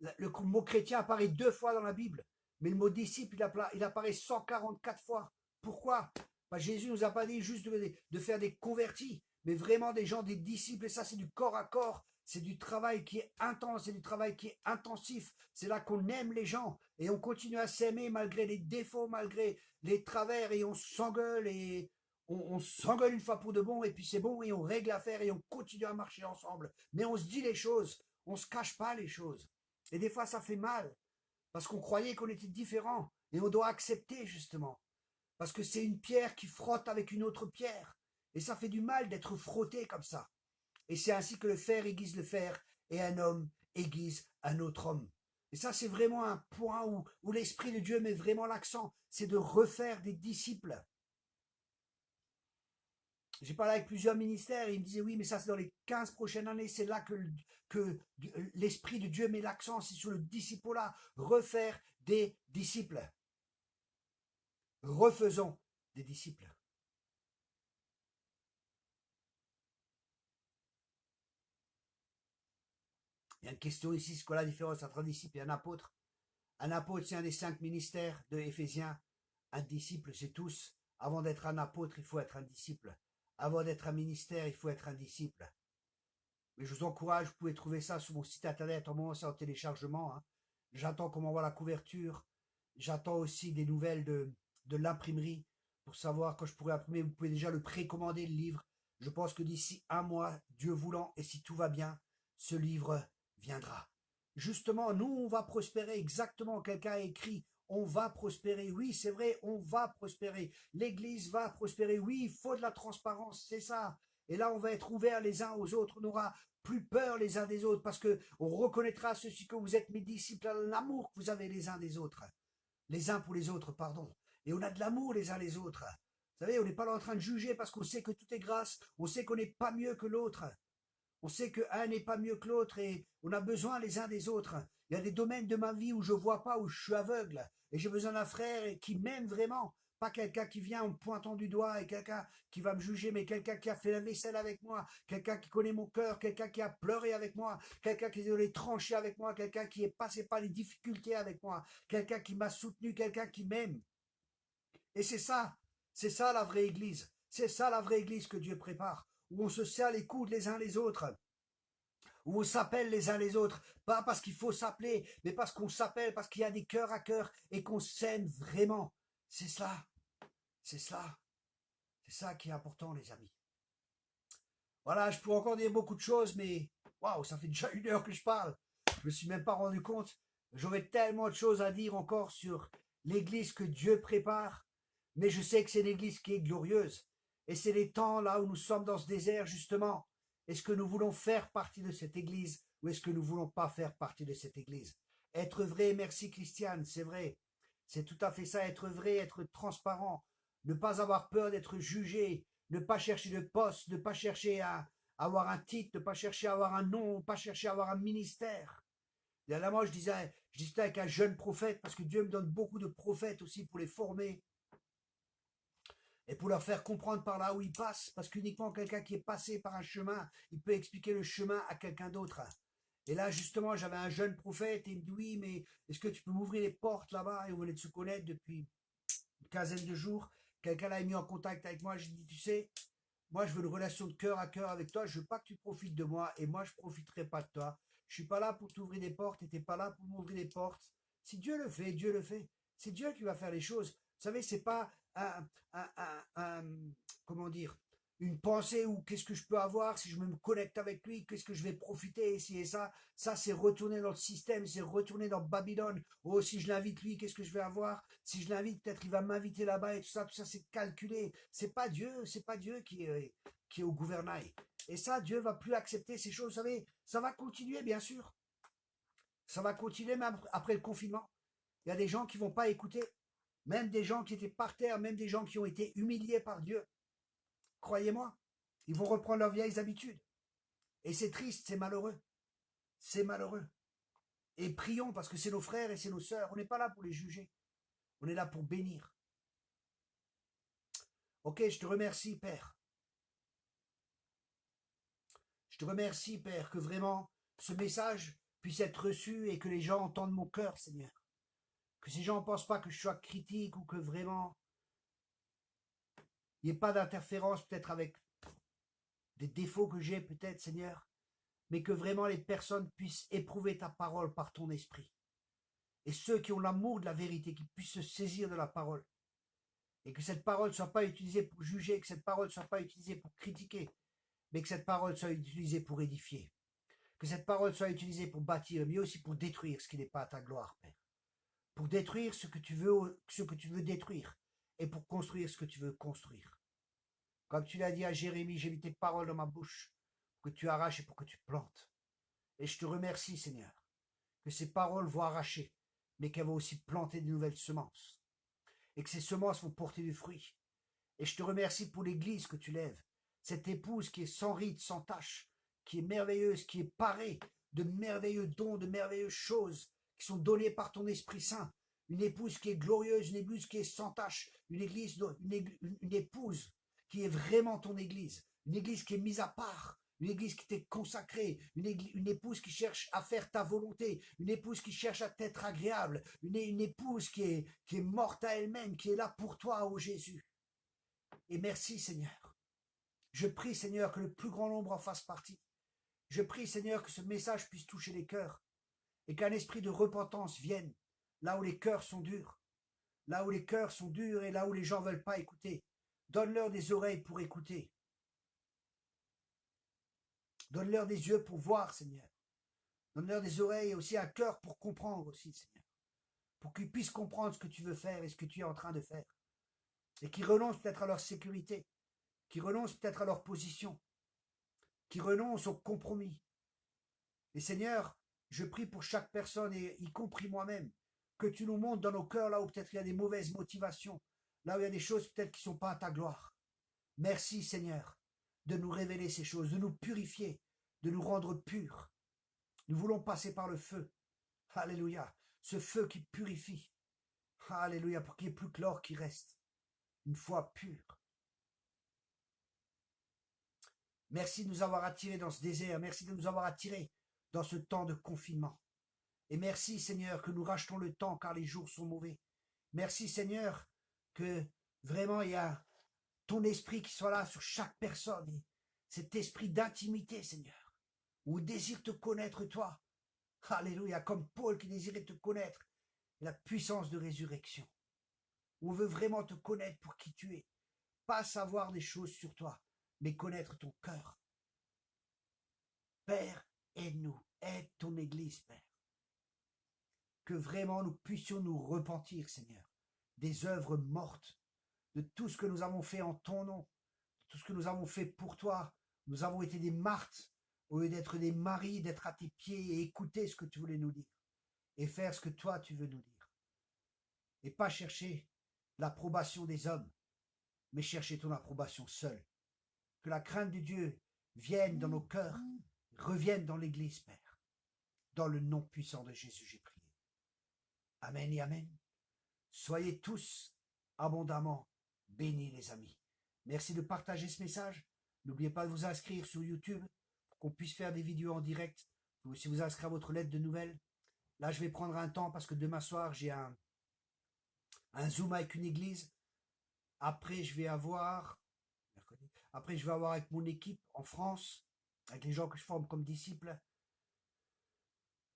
le mot chrétien apparaît 2 fois dans la Bible. Mais le mot disciple, il apparaît 144 fois. Pourquoi? Jésus ne nous a pas dit juste de faire des convertis, mais vraiment des gens, des disciples. Et ça, c'est du corps à corps. C'est du travail qui est intense, c'est du travail qui est intensif. C'est là qu'on aime les gens et on continue à s'aimer malgré les défauts, malgré les travers, et on s'engueule et on s'engueule une fois pour de bon, et puis c'est bon, et on règle l'affaire et on continue à marcher ensemble. Mais on se dit les choses, on ne se cache pas les choses. Et des fois, ça fait mal parce qu'on croyait qu'on était différents et on doit accepter justement. Parce que c'est une pierre qui frotte avec une autre pierre. Et ça fait du mal d'être frotté comme ça. Et c'est ainsi que le fer aiguise le fer et un homme aiguise un autre homme. Et ça, c'est vraiment un point où l'Esprit de Dieu met vraiment l'accent. C'est de refaire des disciples. J'ai parlé avec plusieurs ministères et ils me disaient oui, mais ça c'est dans les 15 prochaines années, c'est là que l'Esprit de Dieu met l'accent, c'est sur le disciple-là. Refaire des disciples. Refaisons des disciples. Il y a une question ici, c'est quoi la différence entre un disciple et un apôtre? Un apôtre, c'est un des 5 ministères de Éphésiens. Un disciple, c'est tous. Avant d'être un apôtre, il faut être un disciple. Avant d'être un ministère, il faut être un disciple. Mais je vous encourage, vous pouvez trouver ça sur mon site internet, en moment c'est en téléchargement. Hein. J'attends qu'on m'envoie la couverture. J'attends aussi des nouvelles de l'imprimerie pour savoir quand je pourrai imprimer. Vous pouvez déjà le précommander, le livre. Je pense que d'ici 1 mois, Dieu voulant, et si tout va bien, ce livre viendra. Justement, nous, on va prospérer exactement. Quelqu'un a écrit, on va prospérer. Oui, c'est vrai, on va prospérer. L'Église va prospérer. Oui, il faut de la transparence, c'est ça. Et là, on va être ouverts les uns aux autres. On n'aura plus peur les uns des autres parce que on reconnaîtra ceci que vous êtes mes disciples, l'amour que vous avez les uns des autres. Les uns pour les autres, pardon. Et on a de l'amour les uns les autres. Vous savez, on n'est pas là en train de juger parce qu'on sait que tout est grâce. On sait qu'on n'est pas mieux que l'autre. On sait qu'un n'est pas mieux que l'autre et on a besoin les uns des autres. Il y a des domaines de ma vie où je ne vois pas, où je suis aveugle. Et j'ai besoin d'un frère qui m'aime vraiment. Pas quelqu'un qui vient en me pointant du doigt et quelqu'un qui va me juger, mais quelqu'un qui a fait la vaisselle avec moi, quelqu'un qui connaît mon cœur, quelqu'un qui a pleuré avec moi, quelqu'un qui est allé trancher avec moi, quelqu'un qui est passé par les difficultés avec moi, quelqu'un qui m'a soutenu, quelqu'un qui m'aime. Et c'est ça la vraie église. C'est ça la vraie église que Dieu prépare, où on se serre les coudes les uns les autres, où on s'appelle les uns les autres, pas parce qu'il faut s'appeler, mais parce qu'on s'appelle, parce qu'il y a des cœurs à cœur et qu'on s'aime vraiment. C'est cela, c'est cela, c'est ça qui est important, les amis. Voilà, je pourrais encore dire beaucoup de choses, mais waouh, ça fait déjà 1 heure que je parle. Je me suis même pas rendu compte. J'aurais tellement de choses à dire encore sur l'église que Dieu prépare, mais je sais que c'est l'église qui est glorieuse. Et c'est les temps là où nous sommes dans ce désert, justement. Est-ce que nous voulons faire partie de cette église ou est-ce que nous ne voulons pas faire partie de cette église? Être vrai, merci Christiane, c'est vrai. C'est tout à fait ça, être vrai, être transparent, ne pas avoir peur d'être jugé, ne pas chercher de poste, ne pas chercher à avoir un titre, ne pas chercher à avoir un nom, ne pas chercher à avoir un ministère. Dernièrement, je disais avec un jeune prophète, parce que Dieu me donne beaucoup de prophètes aussi pour les former. et pour leur faire comprendre par là où ils passent, parce qu'uniquement quelqu'un qui est passé par un chemin, il peut expliquer le chemin à quelqu'un d'autre. Et là, justement, j'avais un jeune prophète et il me dit, oui, mais est-ce que tu peux m'ouvrir les portes là-bas? Et on venait de se connaître depuis une quinzaine de jours. Quelqu'un l'a mis en contact avec moi. J'ai dit, tu sais, moi, je veux une relation de cœur à cœur avec toi. Je veux pas que tu profites de moi et moi, je profiterai pas de toi. Je suis pas là pour t'ouvrir des portes et t'es pas là pour m'ouvrir des portes. Si Dieu le fait, Dieu le fait. C'est Dieu qui va faire les choses. Vous savez, c'est pas comment dire, une pensée ou qu'est-ce que je peux avoir si je me connecte avec lui, qu'est-ce que je vais profiter ici et ça. Ça, c'est retourner dans le système, c'est retourner dans Babylone. Oh, si je l'invite lui, qu'est-ce que je vais avoir? Si je l'invite, peut-être il va m'inviter là-bas et tout ça, c'est calculé. C'est pas Dieu qui est au gouvernail. Et ça, Dieu va plus accepter ces choses. Vous savez, ça va continuer, bien sûr. Ça va continuer même après le confinement. Il y a des gens qui vont pas écouter. Même des gens qui étaient par terre, même des gens qui ont été humiliés par Dieu. Croyez-moi, ils vont reprendre leurs vieilles habitudes. Et c'est triste, c'est malheureux. C'est malheureux. Et prions parce que c'est nos frères et c'est nos sœurs. On n'est pas là pour les juger. On est là pour bénir. Ok, je te remercie, Père. Je te remercie, Père, que vraiment ce message puisse être reçu et que les gens entendent mon cœur, Seigneur. Que ces gens ne pensent pas que je sois critique ou que vraiment il n'y ait pas d'interférence peut-être avec des défauts que j'ai peut-être, Seigneur, mais que vraiment les personnes puissent éprouver ta parole par ton esprit. Et ceux qui ont l'amour de la vérité, qui puissent se saisir de la parole. Et que cette parole ne soit pas utilisée pour juger, que cette parole ne soit pas utilisée pour critiquer, mais que cette parole soit utilisée pour édifier. Que cette parole soit utilisée pour bâtir, mais aussi pour détruire ce qui n'est pas à ta gloire, Père. Pour détruire ce que tu veux détruire, et pour construire ce que tu veux construire. Comme tu l'as dit à Jérémie, j'ai mis tes paroles dans ma bouche, pour que tu arraches et pour que tu plantes. Et je te remercie, Seigneur, que ces paroles vont arracher, mais qu'elles vont aussi planter de nouvelles semences. Et que ces semences vont porter du fruit. Et je te remercie pour l'église que tu lèves. Cette épouse qui est sans ride, sans tache, qui est merveilleuse, qui est parée de merveilleux dons, de merveilleuses choses qui sont données par ton Esprit Saint. Une épouse qui est glorieuse, une épouse qui est sans tache, une épouse qui est vraiment ton église. Une église qui est mise à part, une église qui t'est consacrée, une épouse qui cherche à faire ta volonté, une épouse qui cherche à t'être agréable, une épouse qui est morte à elle-même, qui est là pour toi, ô Jésus. Et merci Seigneur. Je prie Seigneur que le plus grand nombre en fasse partie. Je prie Seigneur que ce message puisse toucher les cœurs et qu'un esprit de repentance vienne là où les cœurs sont durs, là où les cœurs sont durs et là où les gens ne veulent pas écouter. Donne-leur des oreilles pour écouter. Donne-leur des yeux pour voir, Seigneur. Donne-leur des oreilles et aussi un cœur pour comprendre aussi, Seigneur. Pour qu'ils puissent comprendre ce que tu veux faire et ce que tu es en train de faire. Et qu'ils renoncent peut-être à leur sécurité, qu'ils renoncent peut-être à leur position, qu'ils renoncent au compromis. Et Seigneur, je prie pour chaque personne, et y compris moi-même, que tu nous montres dans nos cœurs là où peut-être il y a des mauvaises motivations, là où il y a des choses peut-être qui ne sont pas à ta gloire. Merci Seigneur de nous révéler ces choses, de nous purifier, de nous rendre purs. Nous voulons passer par le feu. Alléluia. Ce feu qui purifie. Alléluia. Pour qu'il n'y ait plus que l'or qui reste. Une foi pure. Merci de nous avoir attirés dans ce désert. Merci de nous avoir attirés dans ce temps de confinement. Et merci Seigneur que nous rachetons le temps car les jours sont mauvais. Merci Seigneur que vraiment il y a ton esprit qui soit là sur chaque personne. Et cet esprit d'intimité Seigneur. Où désire te connaître toi. Alléluia. Comme Paul qui désirait te connaître. Et la puissance de résurrection. On veut vraiment te connaître pour qui tu es. Pas savoir des choses sur toi, mais connaître ton cœur. Père, aide-nous. Aide ton Église, Père. Que vraiment nous puissions nous repentir, Seigneur, des œuvres mortes, de tout ce que nous avons fait en ton nom, de tout ce que nous avons fait pour toi. Nous avons été des Marthes, au lieu d'être des Maries, d'être à tes pieds et écouter ce que tu voulais nous dire, et faire ce que toi tu veux nous dire. Et pas chercher l'approbation des hommes, mais chercher ton approbation seule. Que la crainte de Dieu vienne dans nos cœurs, revienne dans l'Église, Père. Dans le nom puissant de Jésus, j'ai prié. Amen et amen. Soyez tous abondamment bénis, les amis. Merci de partager ce message. N'oubliez pas de vous inscrire sur YouTube pour qu'on puisse faire des vidéos en direct. Vous pouvez aussi vous inscrire à votre lettre de nouvelles. Là, je vais prendre un temps parce que demain soir, j'ai un Zoom avec une église. Après, je vais avoir, après, je vais avoir avec mon équipe en France, avec les gens que je forme comme disciples.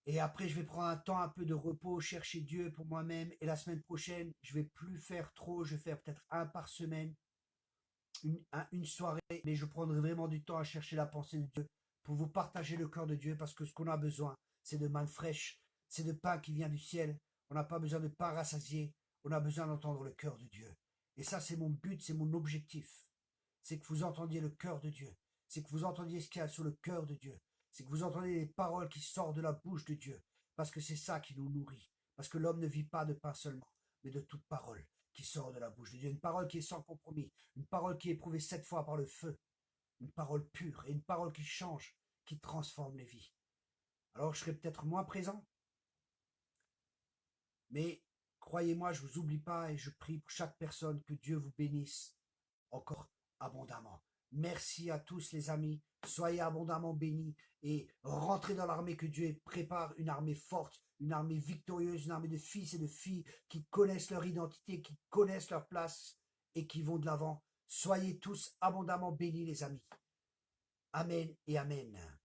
Et après, je vais prendre un temps un peu de repos, chercher Dieu pour moi-même. Et la semaine prochaine, je vais plus faire trop. Je vais faire peut-être un par semaine, une soirée. Mais je prendrai vraiment du temps à chercher la pensée de Dieu pour vous partager le cœur de Dieu. Parce que ce qu'on a besoin, c'est de manne fraîche. C'est de pain qui vient du ciel. On n'a pas besoin de pain rassasié. On a besoin d'entendre le cœur de Dieu. Et ça, c'est mon but, c'est mon objectif. C'est que vous entendiez le cœur de Dieu. C'est que vous entendiez ce qu'il y a sur le cœur de Dieu. C'est que vous entendez les paroles qui sortent de la bouche de Dieu. Parce que c'est ça qui nous nourrit. Parce que l'homme ne vit pas de pain seulement, mais de toute parole qui sort de la bouche de Dieu. Une parole qui est sans compromis. Une parole qui est éprouvée 7 fois par le feu. Une parole pure et une parole qui change, qui transforme les vies. Alors je serai peut-être moins présent, mais croyez-moi, je ne vous oublie pas et je prie pour chaque personne que Dieu vous bénisse encore abondamment. Merci à tous les amis, soyez abondamment bénis et rentrez dans l'armée que Dieu prépare, une armée forte, une armée victorieuse, une armée de fils et de filles qui connaissent leur identité, qui connaissent leur place et qui vont de l'avant. Soyez tous abondamment bénis les amis. Amen et amen.